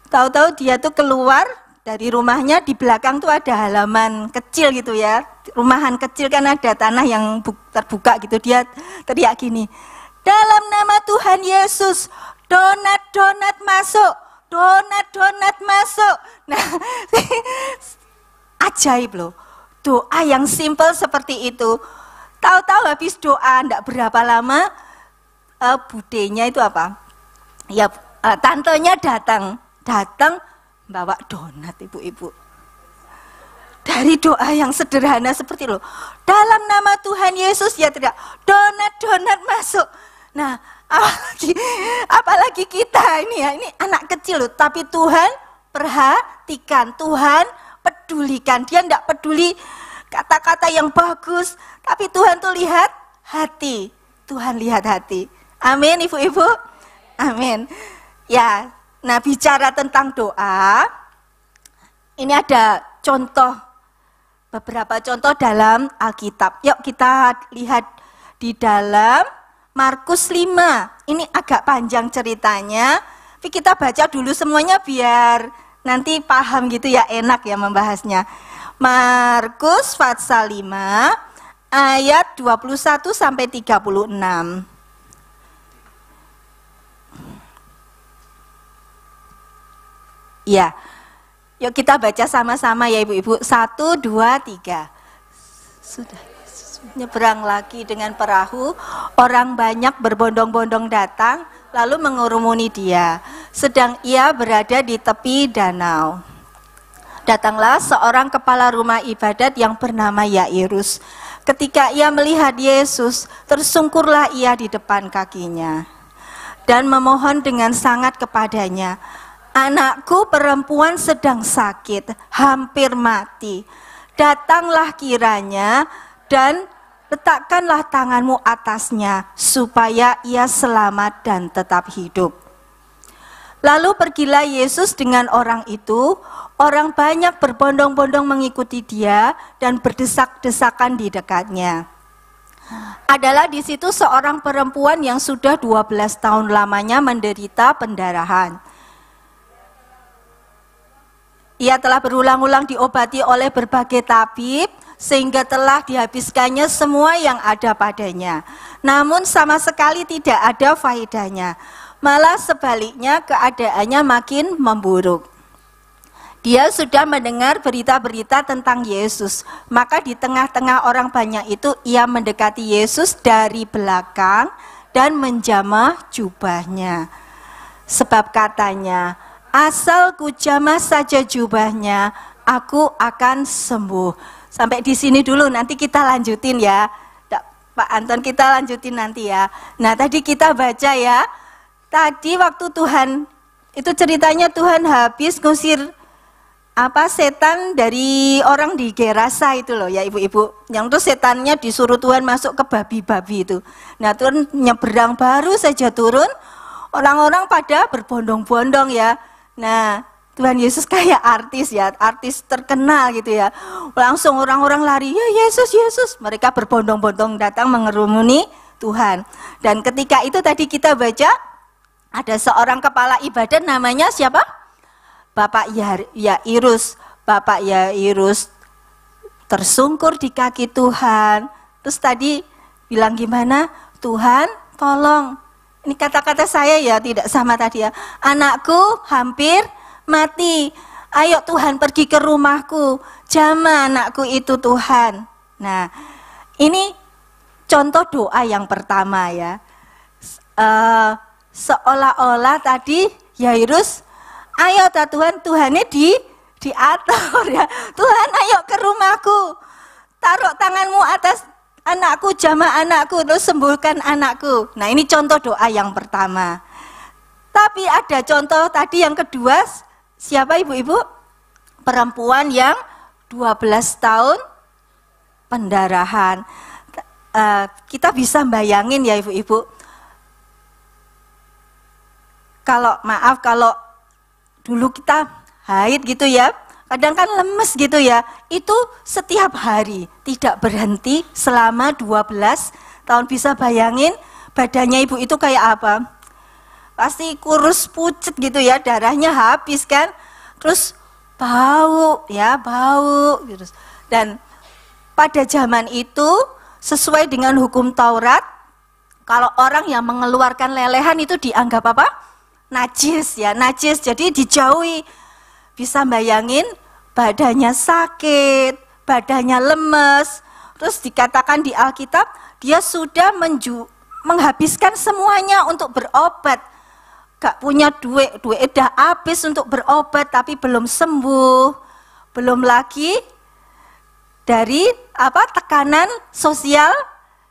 tahu-tahu dia tuh keluar dari rumahnya, di belakang tuh ada halaman kecil gitu ya. Rumahan kecil kan ada tanah yang terbuka gitu. Dia teriak gini, dalam nama Tuhan Yesus, donat-donat masuk, donat-donat masuk. Nah, ajaib loh. Doa yang simpel seperti itu. Tahu-tahu habis doa enggak berapa lama, budenya itu apa? Ya, tantenya datang bawa donat ibu-ibu. Dari doa yang sederhana seperti loh, dalam nama Tuhan Yesus ya tidak, donat masuk. Nah, apalagi kita ini ya, ini anak kecil loh, tapi Tuhan perhatikan, Tuhan pedulikan. Dia tidak peduli kata-kata yang bagus, tapi Tuhan tuh lihat hati. Tuhan lihat hati. Amin ibu-ibu. Amin. Ya, nah bicara tentang doa, ini ada beberapa contoh dalam Alkitab. Yuk kita lihat di dalam Markus 5. Ini agak panjang ceritanya, tapi kita baca dulu semuanya biar nanti paham gitu ya, enak ya membahasnya. Markus pasal 5 ayat 21 sampai 36. Ya, yuk kita baca sama-sama ya ibu-ibu. 1, 2, 3. Sudah. Nyeberang lagi dengan perahu, orang banyak berbondong-bondong datang, lalu mengurumuni dia, sedang ia berada di tepi danau. Datanglah seorang kepala rumah ibadat yang bernama Yairus. Ketika ia melihat Yesus, tersungkurlah ia di depan kakinya, dan memohon dengan sangat kepadanya, "Anakku perempuan sedang sakit, hampir mati. Datanglah kiranya, dan letakkanlah tanganmu atasnya, supaya ia selamat dan tetap hidup." Lalu pergilah Yesus dengan orang itu. Orang banyak berbondong-bondong mengikuti dia dan berdesak-desakan di dekatnya. Adalah di situ seorang perempuan yang sudah 12 tahun lamanya menderita pendarahan. Ia telah berulang-ulang diobati oleh berbagai tabib, sehingga telah dihabiskannya semua yang ada padanya. Namun sama sekali tidak ada faedahnya. Malah sebaliknya keadaannya makin memburuk. Dia sudah mendengar berita-berita tentang Yesus. Maka di tengah-tengah orang banyak itu ia mendekati Yesus dari belakang dan menjamah jubahnya. Sebab katanya, "Asal ku jamah saja jubahnya, aku akan sembuh." Sampai di sini dulu, nanti kita lanjutin ya. Pak Anton, kita lanjutin nanti ya. Nah, tadi kita baca ya. Tadi waktu Tuhan, itu ceritanya Tuhan habis ngusir setan dari orang di Gerasa itu loh ya ibu-ibu. Yang itu setannya disuruh Tuhan masuk ke babi-babi itu. Nah, Tuhan nyeberang, baru saja turun, orang-orang pada berbondong-bondong ya. Nah, Tuhan Yesus kayak artis ya, artis terkenal gitu ya. Langsung orang-orang lari, "Ya Yesus, Yesus." Mereka berbondong-bondong datang mengerumuni Tuhan. Dan ketika itu tadi kita baca, ada seorang kepala ibadat namanya siapa? Bapak Yairus. Bapak Yairus tersungkur di kaki Tuhan. Terus tadi bilang gimana? "Tuhan, tolong." Ini kata-kata saya ya, tidak sama tadi ya. "Anakku hampir mati. Ayo Tuhan pergi ke rumahku. Jamah anakku itu Tuhan." Nah, ini contoh doa yang pertama ya. Seolah-olah tadi Yairus, "Ayo Tuhan, Tuhannya diatur ya. Tuhan ayo ke rumahku. Taruh tanganmu atas anakku, jamah anakku, terus sembuhkan anakku." Nah, ini contoh doa yang pertama. Tapi ada contoh tadi yang kedua, siapa ibu-ibu? Perempuan yang 12 tahun pendarahan. Kita bisa bayangin ya ibu-ibu. Kalau dulu kita haid gitu ya, kadang kan lemes gitu ya, itu setiap hari, tidak berhenti selama 12 tahun. Bisa bayangin badannya ibu itu kayak apa? Pasti kurus pucet gitu ya, darahnya habis kan, terus bau ya, bau gitu. Dan pada zaman itu sesuai dengan hukum Taurat, kalau orang yang mengeluarkan lelehan itu dianggap apa? Najis ya, najis, jadi dijauhi. Bisa bayangin badannya sakit, badannya lemes. Terus dikatakan di Alkitab, dia sudah menghabiskan semuanya untuk berobat. Gak punya duit udah habis untuk berobat tapi belum sembuh. Belum lagi dari tekanan sosial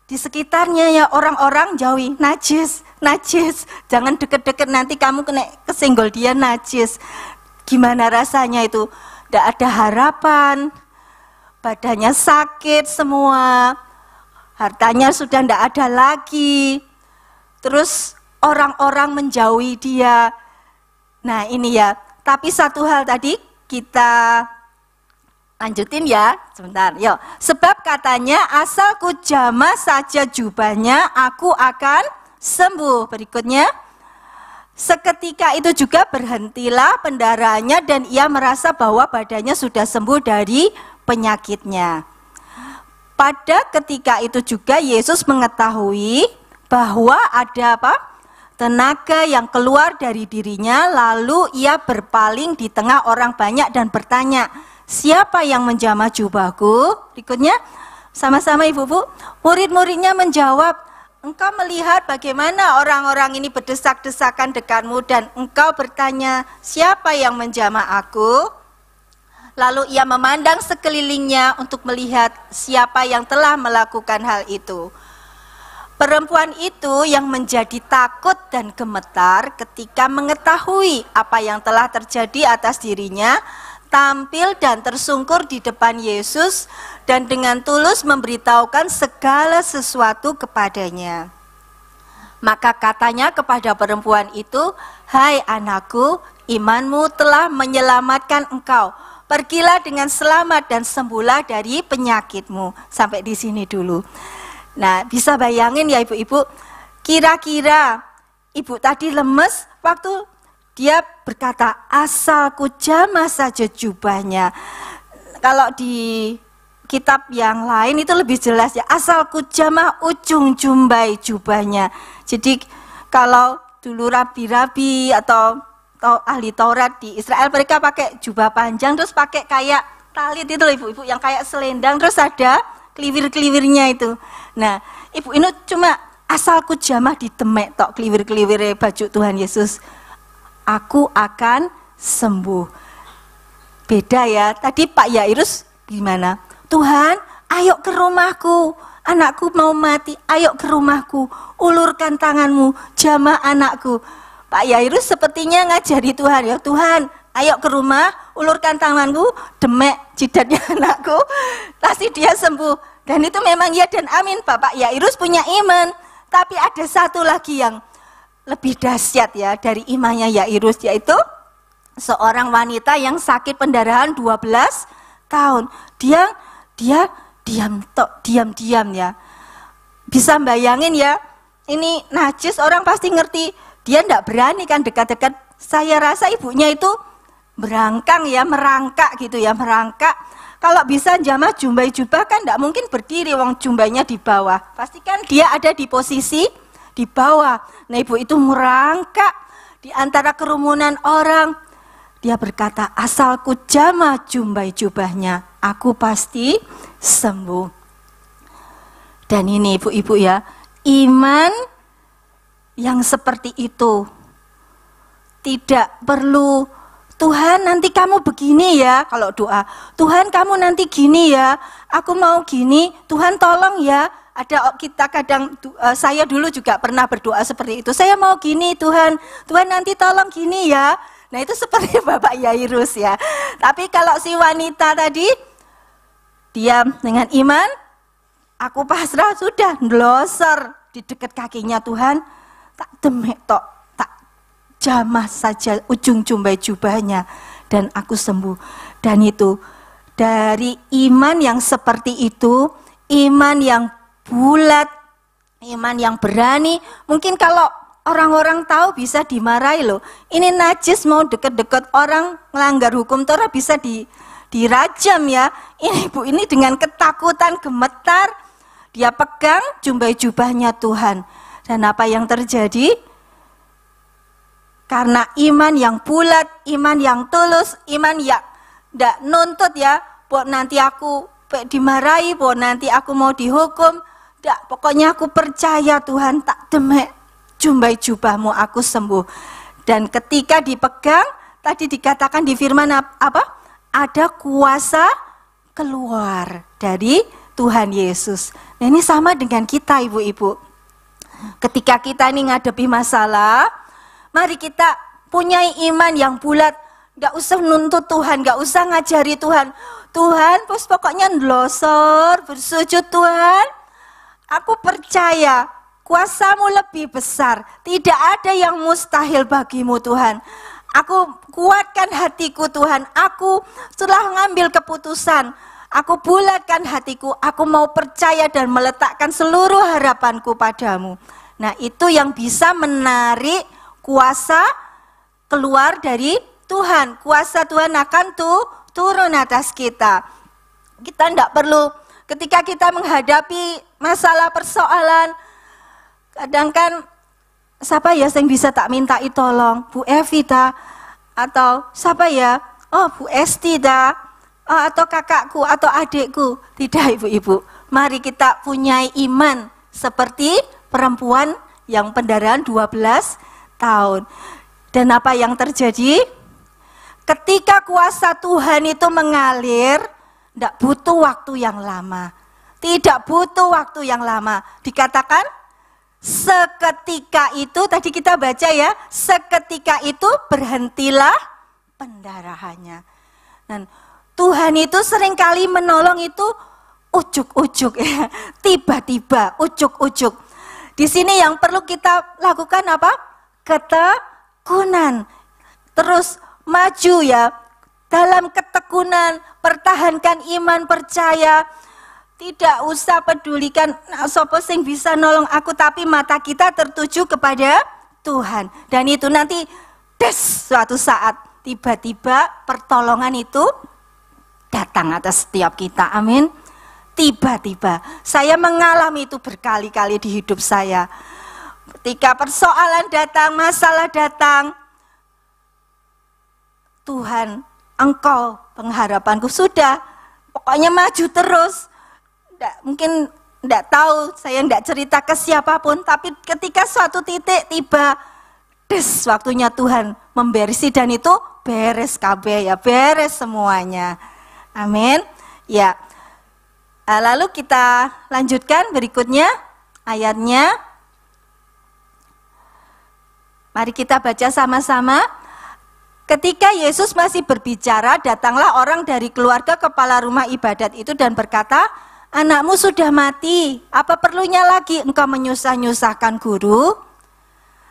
di sekitarnya ya, orang-orang jauhi, najis, jangan deket-deket nanti kamu kena kesenggol dia, najis. Gimana rasanya itu? Tidak ada harapan, badannya sakit semua, hartanya sudah tidak ada lagi, terus orang-orang menjauhi dia. Nah ini ya, tapi satu hal tadi kita Lanjutin ya, sebentar. Yo, sebab katanya asal ku jamah saja jubahnya, aku akan sembuh. Berikutnya, seketika itu juga berhentilah pendarahannya dan ia merasa bahwa badannya sudah sembuh dari penyakitnya. Pada ketika itu juga Yesus mengetahui bahwa ada apa? Tenaga yang keluar dari dirinya, lalu ia berpaling di tengah orang banyak dan bertanya, siapa yang menjamah jubahku? Berikutnya, sama-sama ibu-ibu, murid-muridnya menjawab, engkau melihat bagaimana orang-orang ini berdesak-desakan dekatmu dan engkau bertanya, siapa yang menjamah aku? Lalu ia memandang sekelilingnya untuk melihat siapa yang telah melakukan hal itu. Perempuan itu yang menjadi takut dan gemetar ketika mengetahui apa yang telah terjadi atas dirinya, tampil dan tersungkur di depan Yesus dan dengan tulus memberitahukan segala sesuatu kepadanya. Maka katanya kepada perempuan itu, hai anakku, imanmu telah menyelamatkan engkau. Pergilah dengan selamat dan sembuhlah dari penyakitmu. Sampai di sini dulu. Nah, bisa bayangin ya ibu-ibu, kira-kira ibu tadi lemes waktu dia berkata, asal ku jamah saja jubahnya. Kalau di kitab yang lain itu lebih jelas ya, asal ku jamah ujung jumbai jubahnya. Jadi kalau dulu rabi-rabi atau ahli Taurat di Israel, mereka pakai jubah panjang terus pakai kayak talit itu loh ibu-ibu, yang kayak selendang terus ada keliwir-keliwirnya itu. Nah, ibu ini cuma asal ku jamah di demek tok keliwir-keliwir baju Tuhan Yesus, aku akan sembuh. Beda ya, tadi Pak Yairus gimana? Tuhan, ayo ke rumahku, anakku mau mati, ayo ke rumahku, ulurkan tanganmu, jamah anakku. Pak Yairus sepertinya ngajari Tuhan, ya Tuhan, ayo ke rumah, ulurkan tanganku, demek jidatnya anakku, pasti dia sembuh. Dan itu memang ya dan amin, Bapak Yairus punya iman. Tapi ada satu lagi yang lebih dahsyat ya dari imannya Yairus, yaitu seorang wanita yang sakit pendarahan 12 tahun. Dia diam ya. Bisa bayangin ya, ini najis, orang pasti ngerti. Dia enggak berani kan dekat-dekat. Saya rasa ibunya itu merangkak gitu ya, merangkak. Kalau bisa jamah jumbai jubah kan enggak mungkin berdiri, wong jumbainya di bawah. Pasti kan dia ada di posisi di bawah. Nah, ibu itu merangkak di antara kerumunan orang. Dia berkata, asalku jamah jumbai jubahnya, aku pasti sembuh. Dan ini ibu-ibu ya, iman yang seperti itu tidak perlu Tuhan nanti kamu begini ya, kalau doa Tuhan kamu nanti gini ya, aku mau gini, Tuhan tolong ya. Ada kita kadang, saya dulu juga pernah berdoa seperti itu, saya mau gini Tuhan, Tuhan nanti tolong gini ya. Nah itu seperti Bapak Yairus ya. Tapi kalau si wanita tadi, dia dengan iman, aku pasrah, sudah ndelosor di dekat kakinya Tuhan, tak demek tok, tak jamah saja ujung jumbai jubahnya dan aku sembuh. Dan itu dari iman yang seperti itu, iman yang bulat, iman yang berani. Mungkin kalau orang-orang tahu bisa dimarahi loh. Ini najis mau deket-deket orang, melanggar hukum Torah bisa dirajam ya. Ini ibu ini dengan ketakutan gemetar, dia pegang jumbai jubahnya Tuhan. Dan apa yang terjadi? Karena iman yang bulat, iman yang tulus, iman yang tidak nuntut ya, buat nanti aku dimarahi, buat nanti aku mau dihukum. Tidak, pokoknya aku percaya Tuhan, tak demek jumbai jubahmu, aku sembuh. Dan ketika dipegang, tadi dikatakan di firman apa? Ada kuasa keluar dari Tuhan Yesus. Nah ini sama dengan kita ibu-ibu. Ketika kita ini ngadepi masalah, mari kita punya iman yang bulat. Gak usah nuntut Tuhan, gak usah ngajari Tuhan. Tuhan, pokoknya ndelosor, bersujud Tuhan. Aku percaya kuasamu lebih besar. Tidak ada yang mustahil bagimu Tuhan. Aku kuatkan hatiku Tuhan, aku telah mengambil keputusan, aku bulatkan hatiku, aku mau percaya dan meletakkan seluruh harapanku padamu. Nah itu yang bisa menarik kuasa keluar dari Tuhan. Kuasa Tuhan akan turun atas kita. Kita tidak perlu, ketika kita menghadapi masalah persoalan, kadang kan siapa ya yang bisa tak mintai tolong? Bu Evita atau siapa ya? Oh Bu Esti dah, atau kakakku atau adikku. Tidak ibu-ibu, mari kita punya iman seperti perempuan yang pendarahan 12 tahun. Dan apa yang terjadi? Ketika kuasa Tuhan itu mengalir, tidak butuh waktu yang lama. Tidak butuh waktu yang lama. Dikatakan seketika itu, tadi kita baca ya, seketika itu berhentilah pendarahannya. Dan Tuhan itu seringkali menolong itu ujuk-ujuk ya, tiba-tiba, ujuk-ujuk. Di sini yang perlu kita lakukan apa? Ketekunan. Terus maju ya, dalam ketekunan, pertahankan iman, percaya. Tidak usah pedulikan sapa sing bisa nolong aku, tapi mata kita tertuju kepada Tuhan. Dan itu nanti suatu saat tiba-tiba pertolongan itu datang atas setiap kita. Amin. Tiba-tiba. Saya mengalami itu berkali-kali di hidup saya. Ketika persoalan datang, masalah datang, Tuhan, Engkau pengharapanku, sudah. Pokoknya maju terus. Mungkin tidak tahu, saya tidak cerita ke siapapun, tapi ketika suatu titik tiba, waktunya Tuhan memberisi, dan itu beres kabeh ya, beres semuanya. Amin. Ya. Lalu kita lanjutkan berikutnya ayatnya. Mari kita baca sama-sama. Ketika Yesus masih berbicara, datanglah orang dari keluarga kepala rumah ibadat itu dan berkata, anakmu sudah mati, apa perlunya lagi engkau menyusah-nyusahkan guru?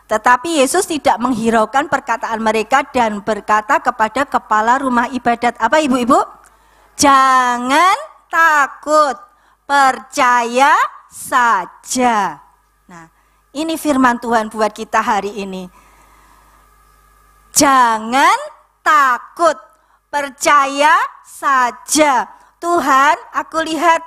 Tetapi Yesus tidak menghiraukan perkataan mereka dan berkata kepada kepala rumah ibadat, apa ibu-ibu? Jangan takut, percaya saja. Nah, ini firman Tuhan buat kita hari ini. Jangan takut, percaya saja. Tuhan, aku lihat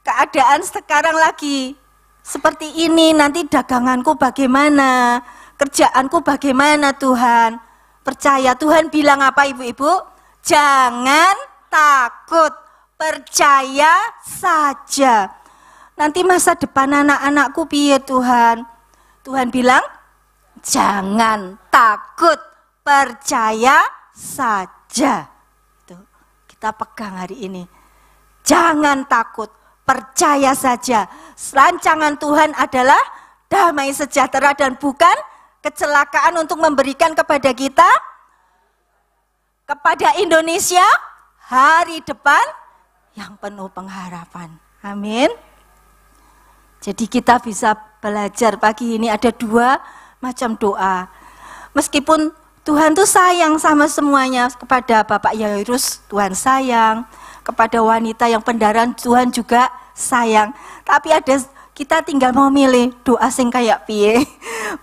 keadaan sekarang lagi seperti ini, nanti daganganku bagaimana, kerjaanku bagaimana Tuhan. Percaya, Tuhan bilang apa ibu-ibu? Jangan takut, percaya saja. Nanti masa depan anak-anakku piye Tuhan? Tuhan bilang, jangan takut, percaya saja. Itu kita pegang hari ini. Jangan takut, percaya saja. Rancangan Tuhan adalah damai sejahtera dan bukan kecelakaan untuk memberikan kepada kita, kepada Indonesia, hari depan yang penuh pengharapan. Amin. Jadi kita bisa belajar pagi ini ada 2 macam doa. Meskipun Tuhan tuh sayang sama semuanya, kepada Bapak Yairus Tuhan sayang, kepada wanita yang pendarahan Tuhan juga sayang. Tapi ada, kita tinggal mau milih doa sing kayak piye.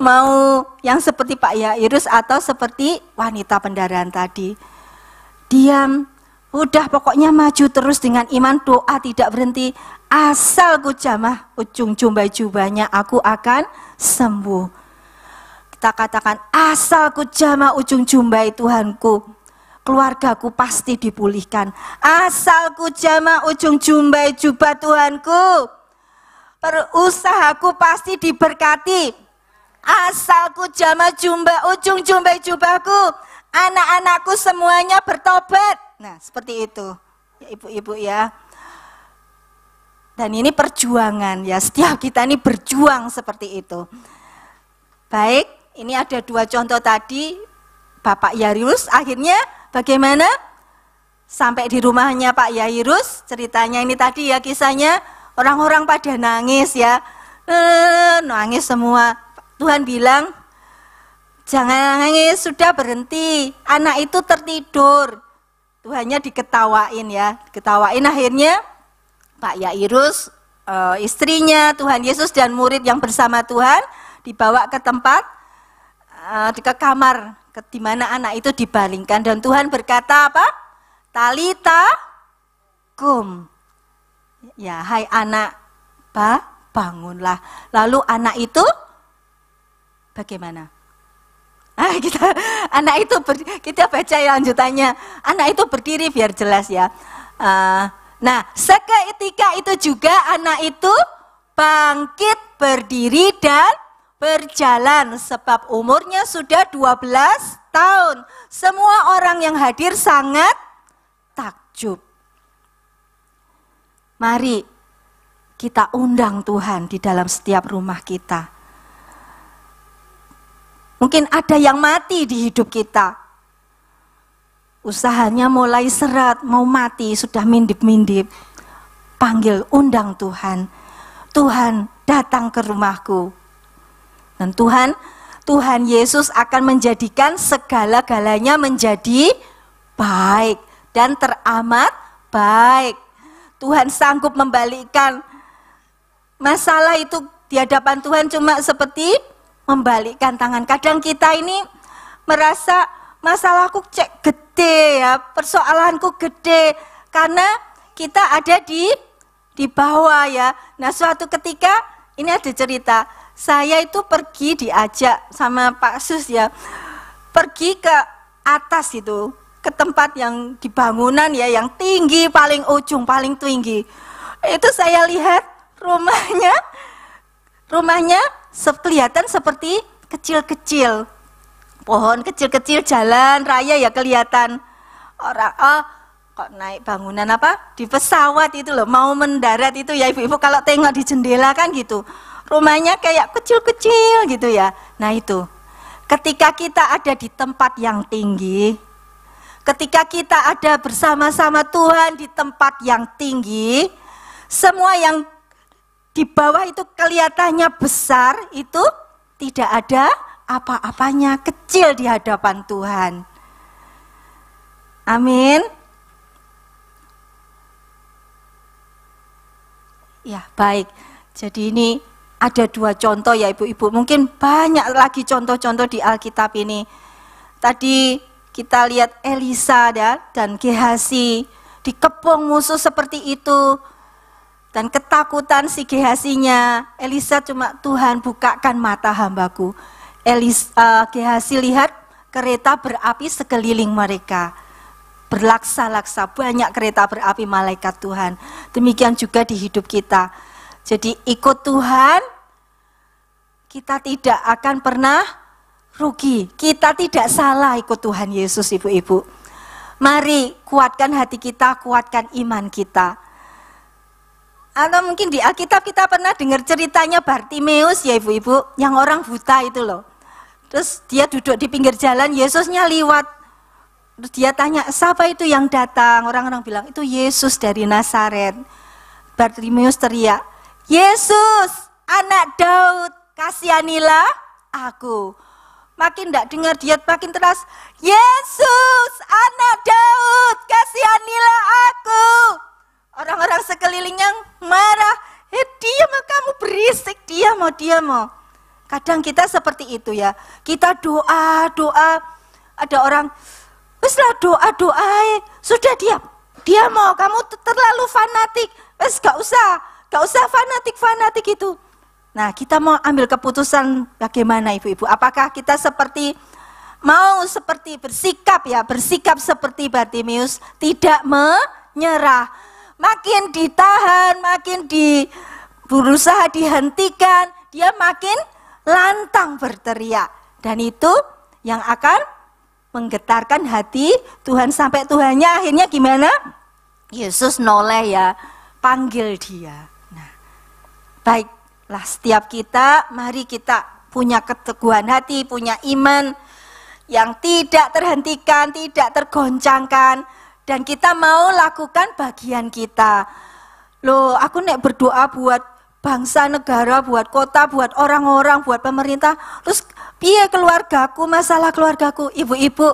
Mau yang seperti Pak Yairus atau seperti wanita pendarahan tadi. Diam, udah pokoknya maju terus dengan iman, doa tidak berhenti. Asal ku jamah ujung jubah-jubahnya, aku akan sembuh. Kita katakan, asal ku jamah ujung jumbai Tuhanku, keluargaku pasti dipulihkan. Asal ku jamah ujung jumbai jubah Tuhanku, perusahaku pasti diberkati. Asal ku jamah ujung jumbai jubahku, anak-anakku semuanya bertobat. Nah seperti itu ya ibu-ibu ya. Dan ini perjuangan ya, setiap kita ini berjuang seperti itu. Baik, ini ada 2 contoh tadi. Bapak Yairus akhirnya bagaimana? Sampai di rumahnya Pak Yairus, ceritanya ini tadi ya kisahnya, orang-orang pada nangis ya, nangis semua. Tuhan bilang, Jangan nangis, sudah berhenti. Anak itu tertidur. Tuhannya diketawain ya, diketawain. Akhirnya Pak Yairus, istrinya, Tuhan Yesus dan murid yang bersama Tuhan dibawa ke tempat, ke kamar, di mana anak itu dibalingkan. Dan Tuhan berkata apa? Talita kum. Ya, hai anak, bangunlah. Lalu anak itu bagaimana? Anak itu kita baca ya lanjutannya. Anak itu berdiri biar jelas ya. Nah, seketika itu juga anak itu bangkit berdiri dan berjalan sebab umurnya sudah 12 tahun. Semua orang yang hadir sangat takjub. Mari kita undang Tuhan di dalam setiap rumah kita. Mungkin ada yang mati di hidup kita. Usahanya mulai seret, mau mati, sudah mindip-mindip. Panggil, undang Tuhan. Tuhan, datang ke rumahku. Dan Tuhan Yesus akan menjadikan segala-galanya menjadi baik dan teramat baik. Tuhan sanggup membalikkan masalah itu di hadapan Tuhan cuma seperti membalikkan tangan. Kadang kita ini merasa masalahku cek gede ya, persoalanku gede karena kita ada di bawah ya. Nah, suatu ketika ini ada cerita, saya itu pergi diajak sama Pak Sus ya, pergi ke atas itu, ke tempat yang di bangunan ya, yang tinggi, paling ujung, paling tinggi. Itu saya lihat rumahnya kelihatan seperti kecil-kecil, pohon kecil-kecil, jalan raya ya kelihatan. Orang kok naik bangunan apa di pesawat itu loh, mau mendarat itu ya ibu-ibu, kalau tengok di jendela kan gitu, rumahnya kayak kecil-kecil gitu ya. Nah itu, ketika kita ada di tempat yang tinggi, ketika kita ada bersama-sama Tuhan di tempat yang tinggi, semua yang di bawah itu kelihatannya besar, itu tidak ada apa-apanya, kecil di hadapan Tuhan. Amin. Ya, baik. Jadi ini ada 2 contoh ya ibu-ibu. Mungkin banyak lagi contoh-contoh di Alkitab ini. Tadi kita lihat Elisa dan Gehasi dikepung musuh seperti itu. Dan ketakutan si Gehasinya, Elisa cuma, Tuhan bukakan mata hambaku. Gehasi lihat kereta berapi sekeliling mereka. Berlaksa-laksa, banyak kereta berapi malaikat Tuhan. Demikian juga di hidup kita. Jadi ikut Tuhan, kita tidak akan pernah rugi. Kita tidak salah ikut Tuhan Yesus ibu-ibu. Mari kuatkan hati kita, kuatkan iman kita. Atau mungkin di Alkitab kita pernah dengar ceritanya Bartimeus ya ibu-ibu, yang orang buta itu loh. Terus dia duduk di pinggir jalan, Yesusnya liwat. Terus dia tanya, siapa itu yang datang? Orang-orang bilang, itu Yesus dari Nazaret. Bartimeus teriak, Yesus, anak Daud, kasihanilah aku. Makin tidak dengar, dia makin teras, Yesus, anak Daud, kasihanilah aku. Orang-orang sekelilingnya marah, diam kamu berisik, diam. Kadang kita seperti itu ya, kita doa, ada orang, weslah doa, sudah diam kamu terlalu fanatik, wes gak usah fanatik itu. Nah, kita mau ambil keputusan bagaimana ibu-ibu? Apakah kita mau bersikap seperti Bartimeus, tidak menyerah, makin ditahan, makin berusaha dihentikan, dia makin lantang berteriak. Dan itu yang akan menggetarkan hati Tuhan, sampai Tuhannya akhirnya gimana? Yesus noleh ya, panggil dia. Nah, baiklah setiap kita, mari kita punya keteguhan hati, punya iman yang tidak terhentikan, tidak tergoncangkan. Dan kita mau lakukan bagian kita. Loh, aku nek berdoa buat bangsa, negara, buat kota, buat orang-orang, buat pemerintah. Terus piye keluargaku, masalah keluargaku. Ibu-ibu,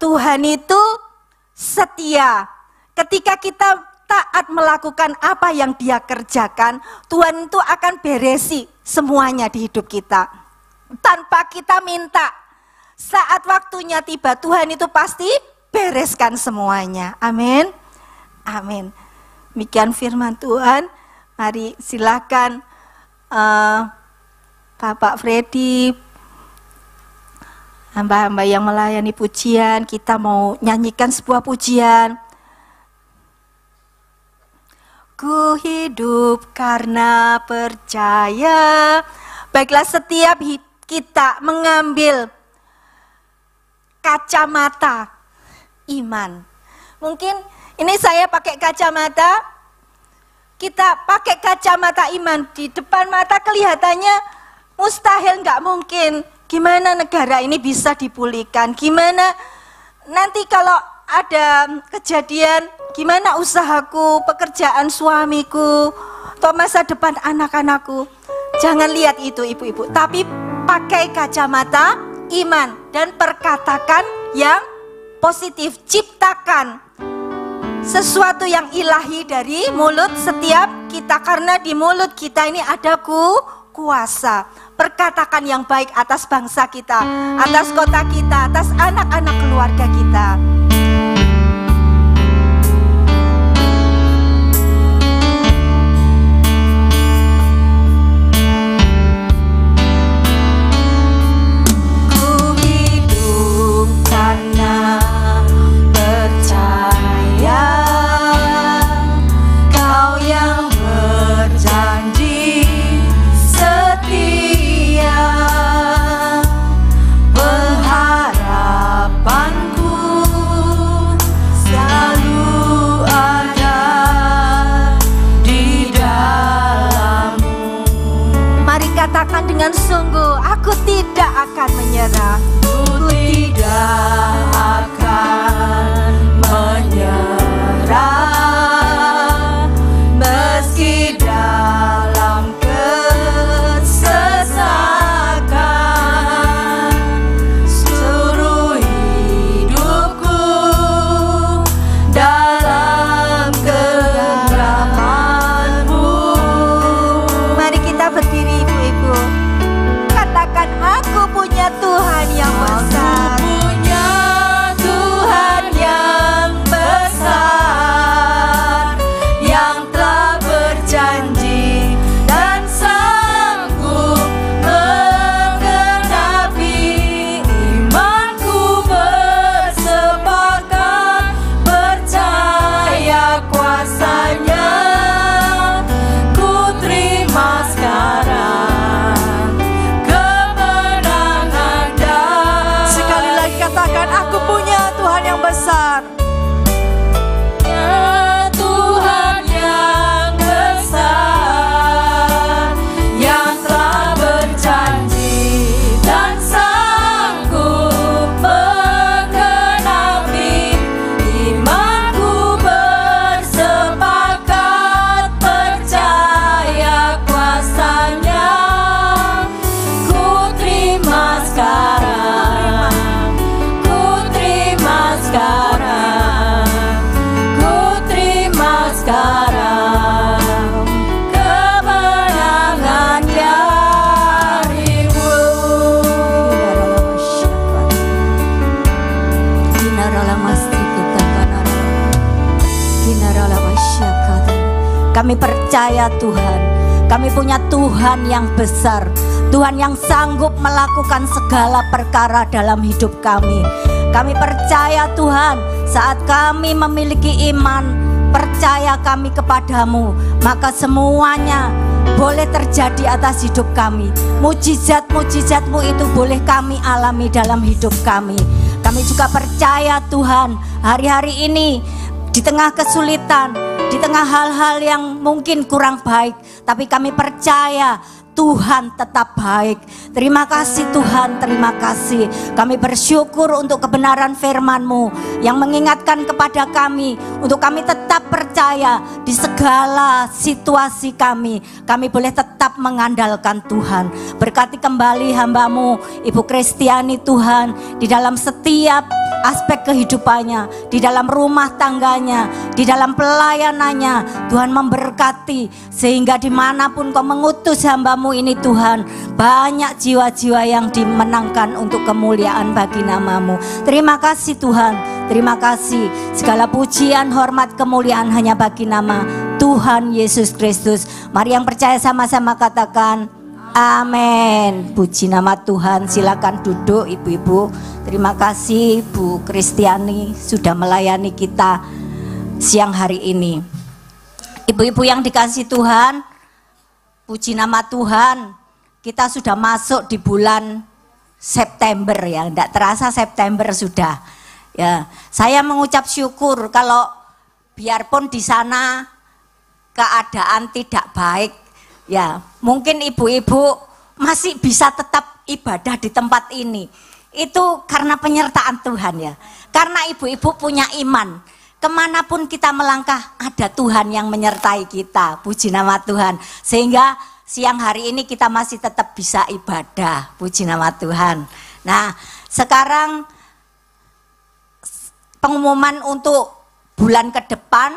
Tuhan itu setia. Ketika kita taat melakukan apa yang Dia kerjakan, Tuhan itu akan beresi semuanya di hidup kita. Tanpa kita minta, saat waktunya tiba, Tuhan itu pasti bereskan semuanya. Amin. Amin. Demikian firman Tuhan. Mari silakan Bapak Freddy, hamba-hamba yang melayani pujian, kita mau nyanyikan sebuah pujian. Ku hidup karena percaya. Baiklah, setiap kita mengambil kacamata iman. Mungkin ini saya pakai kacamata, kita pakai kacamata iman, di depan mata kelihatannya mustahil, nggak mungkin. Gimana negara ini bisa dipulihkan? Gimana nanti kalau ada kejadian, gimana usahaku, pekerjaan suamiku, atau masa depan anak-anakku? Jangan lihat itu ibu-ibu, tapi pakai kacamata iman dan perkatakan yang positif. Ciptakan sesuatu yang ilahi dari mulut setiap kita, karena di mulut kita ini ada kuasa. Perkatakan yang baik atas bangsa kita, atas kota kita, atas anak-anak keluarga kita. Dengan sungguh, aku tidak akan menyerah. Ku tidak akan menyerah, meski dalam kesesakan. Seluruh hidupku dalam genggamanmu. Mari kita berdiri ibu-ibu. Katakan, aku punya Tuhan yang besar. Aku punya Tuhan yang besar, yang telah berjanji dan sanggup menggenapi. Imanku bersepakat percaya kuasa-Nya. Ku terima sekarang besar. Ya Tuhan yang besar, yang telah berjanji dan sanggup menggenapi. Imanku bersepakat percaya kuasa-Nya. Ku terima sekarang, sekarang, ku terima sekarang kemenangan darimu. Kami percaya Tuhan, kami punya Tuhan yang besar, Tuhan yang sanggup melakukan segala perkara dalam hidup kami. Kami percaya Tuhan, saat kami memiliki iman, percaya kami kepadamu, maka semuanya boleh terjadi atas hidup kami. Mujizat-mujizat-Mu itu boleh kami alami dalam hidup kami. Kami juga percaya Tuhan, hari-hari ini di tengah kesulitan, di tengah hal-hal yang mungkin kurang baik, tapi kami percaya Tuhan tetap baik. Terima kasih Tuhan, terima kasih. Kami bersyukur untuk kebenaran firman-Mu yang mengingatkan kepada kami untuk kami tetap percaya di segala situasi kami. Kami boleh tetap mengandalkan Tuhan. Berkati kembali hamba-Mu Ibu Kristiani Tuhan, di dalam setiap aspek kehidupannya, di dalam rumah tangganya, di dalam pelayanannya. Tuhan memberkati sehingga dimanapun Kau mengutus hamba-Mu ini Tuhan, banyak jiwa-jiwa yang dimenangkan untuk kemuliaan bagi nama-Mu. Terima kasih Tuhan, terima kasih. Segala pujian, hormat, kemuliaan hanya bagi nama Tuhan Yesus Kristus. Mari yang percaya sama-sama katakan amin. Puji nama Tuhan. Silakan duduk ibu-ibu. Terima kasih Bu Kristiani sudah melayani kita siang hari ini. Ibu-ibu yang dikasihi Tuhan, puji nama Tuhan, kita sudah masuk di bulan September ya, tidak terasa September sudah. Ya, saya mengucap syukur kalau biarpun di sana keadaan tidak baik, ya mungkin ibu-ibu masih bisa tetap ibadah di tempat ini. Itu karena penyertaan Tuhan ya, karena ibu-ibu punya iman. Kemanapun kita melangkah ada Tuhan yang menyertai kita. Puji nama Tuhan. Sehingga siang hari ini kita masih tetap bisa ibadah. Puji nama Tuhan. Nah sekarang pengumuman untuk bulan ke depan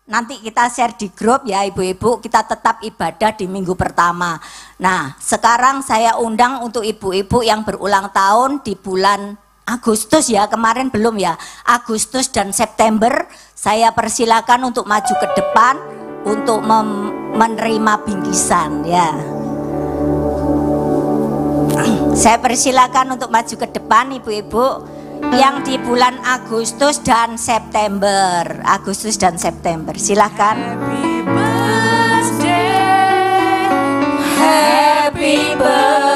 nanti kita share di grup ya ibu-ibu. Kita tetap ibadah di minggu pertama. Nah sekarang saya undang untuk ibu-ibu yang berulang tahun di bulan Agustus ya, kemarin belum ya, Agustus dan September. Saya persilakan untuk maju ke depan untuk menerima bingkisan ya. Saya persilakan untuk maju ke depan ibu-ibu yang di bulan Agustus dan September. Agustus dan September, silakan. Happy birthday, happy birthday.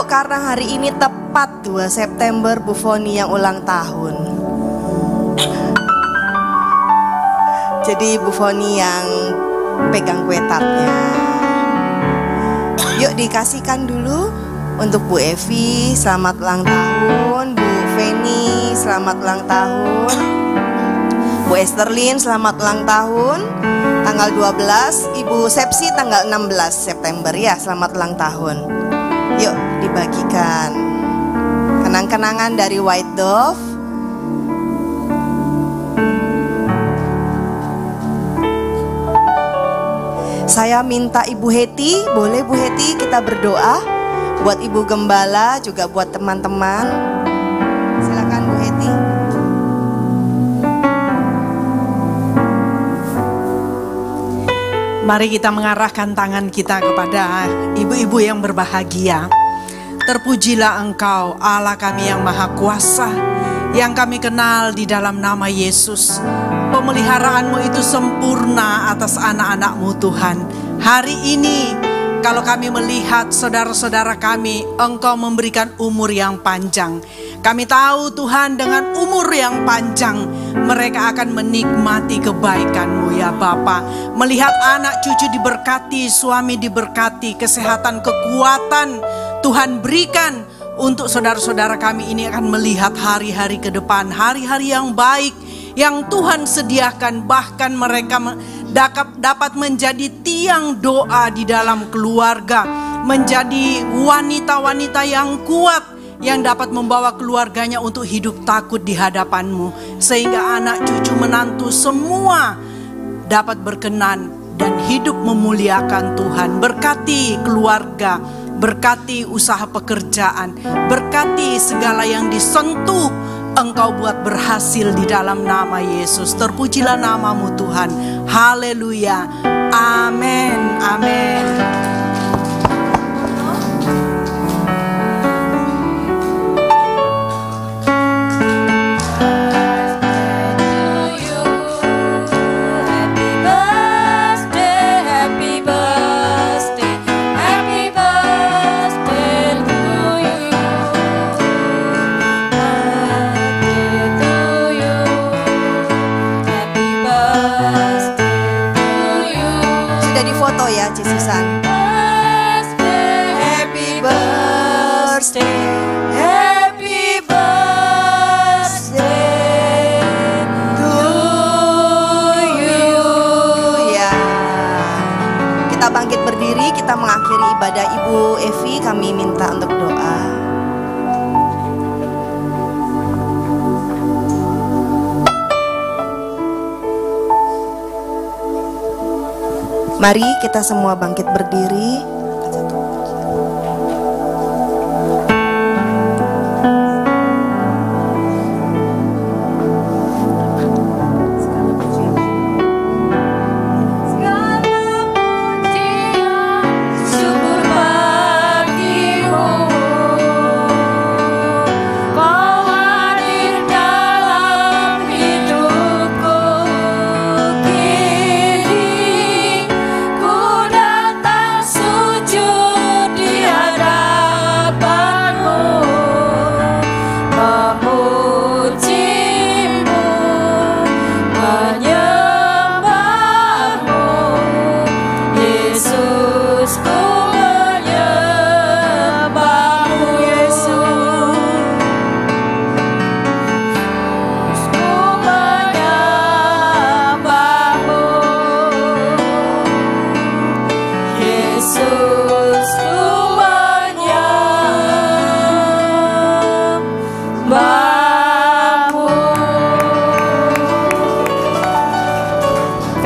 Karena hari ini tepat 2 September Bu Foni yang ulang tahun. Jadi Bu Foni yang pegang kue tartnya. Yuk dikasihkan dulu untuk Bu Evi, selamat ulang tahun. Bu Feni, selamat ulang tahun. Bu Esterlin, selamat ulang tahun. Tanggal 12, Ibu Sepsi tanggal 16 September ya, selamat ulang tahun. Yuk dibagikan kenang-kenangan dari White Dove. Saya minta Ibu Heti, boleh Bu Heti kita berdoa buat Ibu Gembala juga buat teman-teman. Silakan Bu Heti. Mari kita mengarahkan tangan kita kepada ibu-ibu yang berbahagia. Terpujilah Engkau, Allah kami yang Maha Kuasa, yang kami kenal di dalam nama Yesus. Pemeliharaan-Mu itu sempurna atas anak-anak-Mu Tuhan. Hari ini kalau kami melihat saudara-saudara kami, Engkau memberikan umur yang panjang. Kami tahu Tuhan dengan umur yang panjang mereka akan menikmati kebaikan-Mu ya Bapa. Melihat anak cucu diberkati, suami diberkati, kesehatan, kekuatan Tuhan berikan untuk saudara-saudara kami ini akan melihat hari-hari ke depan, hari-hari yang baik yang Tuhan sediakan. Bahkan mereka dapat menjadi tiang doa di dalam keluarga, menjadi wanita-wanita yang kuat, yang dapat membawa keluarganya untuk hidup takut di hadapan-Mu, sehingga anak cucu menantu semua dapat berkenan dan hidup memuliakan Tuhan. Berkati keluarga, berkati usaha pekerjaan, berkati segala yang disentuh, Engkau buat berhasil di dalam nama Yesus. Terpujilah nama-Mu Tuhan. Haleluya. Amin. Amin. Foto ya, Susan. Happy birthday, happy birthday to you. Ya, kita bangkit berdiri, kita mengakhiri ibadah Ibu Evi. Kami minta untuk doa. Mari kita semua bangkit berdiri.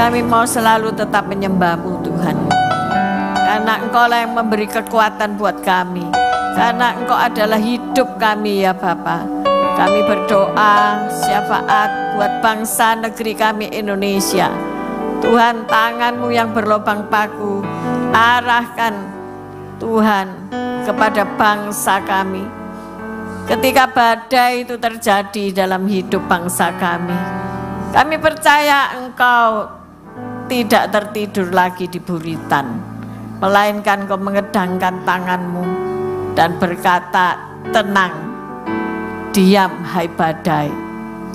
Kami mau selalu tetap menyembah-Mu Tuhan, karena Engkau lah yang memberi kekuatan buat kami, karena Engkau adalah hidup kami ya Bapa. Kami berdoa syafaat buat bangsa negeri kami Indonesia. Tuhan, tangan-Mu yang berlubang paku arahkan Tuhan kepada bangsa kami. Ketika badai itu terjadi dalam hidup bangsa kami percaya Engkau tidak tertidur lagi di buritan, melainkan Kau mengedangkan tangan-Mu dan berkata, tenang, diam hai badai.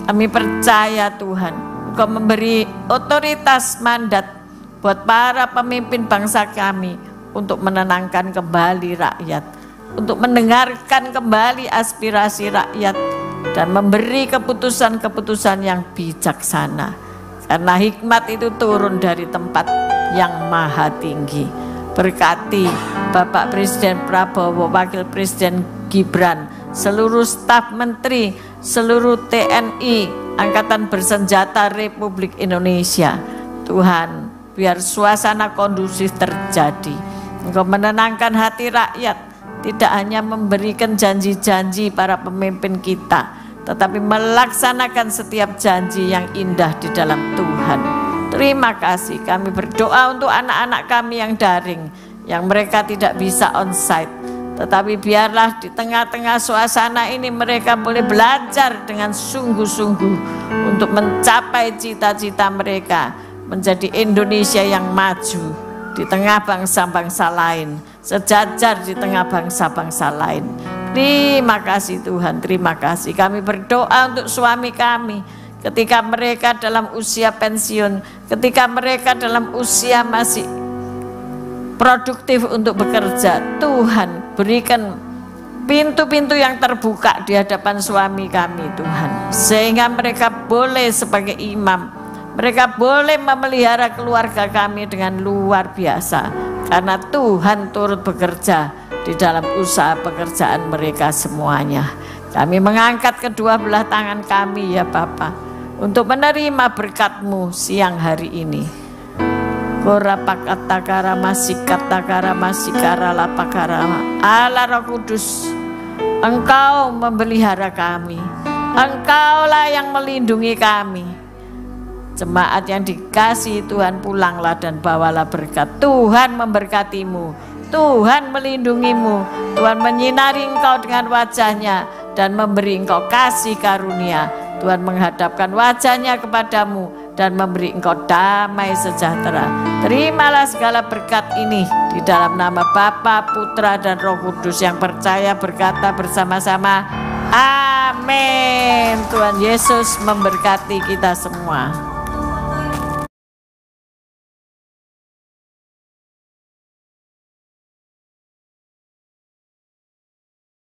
Kami percaya Tuhan, Engkau memberi otoritas mandat buat para pemimpin bangsa kami untuk menenangkan kembali rakyat, untuk mendengarkan kembali aspirasi rakyat, dan memberi keputusan-keputusan yang bijaksana. Karena hikmat itu turun dari tempat yang maha tinggi. Berkati Bapak Presiden Prabowo, Wakil Presiden Gibran, seluruh staf menteri, seluruh TNI, Angkatan Bersenjata Republik Indonesia. Tuhan, biar suasana kondusif terjadi. Engkau menenangkan hati rakyat, tidak hanya memberikan janji-janji para pemimpin kita, tetapi melaksanakan setiap janji yang indah di dalam Tuhan. Terima kasih. Kami berdoa untuk anak-anak kami yang daring, yang mereka tidak bisa onsite, tetapi biarlah di tengah-tengah suasana ini mereka boleh belajar dengan sungguh-sungguh untuk mencapai cita-cita mereka, menjadi Indonesia yang maju di tengah bangsa-bangsa lain, sejajar di tengah bangsa-bangsa lain. Terima kasih Tuhan, terima kasih. Kami berdoa untuk suami kami ketika mereka dalam usia pensiun, ketika mereka dalam usia masih produktif untuk bekerja. Tuhan, berikan pintu-pintu yang terbuka di hadapan suami kami Tuhan, sehingga mereka boleh sebagai imam, mereka boleh memelihara keluarga kami dengan luar biasa, karena Tuhan turut bekerja di dalam usaha pekerjaan mereka semuanya. Kami mengangkat kedua belah tangan kami ya Bapa, untuk menerima berkat-Mu siang hari ini. Korapakatakara masikatakara masikara lapakara. Allah Roh Kudus, Engkau memelihara kami, Engkaulah yang melindungi kami. Jemaat yang dikasihi Tuhan, pulanglah dan bawalah berkat. Tuhan memberkatimu, Tuhan melindungimu, Tuhan menyinari engkau dengan wajahnya dan memberi engkau kasih karunia. Tuhan menghadapkan wajahnya kepadamu dan memberi engkau damai sejahtera. Terimalah segala berkat ini di dalam nama Bapa, Putra, dan Roh Kudus yang percaya berkata bersama-sama, amin. Tuhan Yesus memberkati kita semua.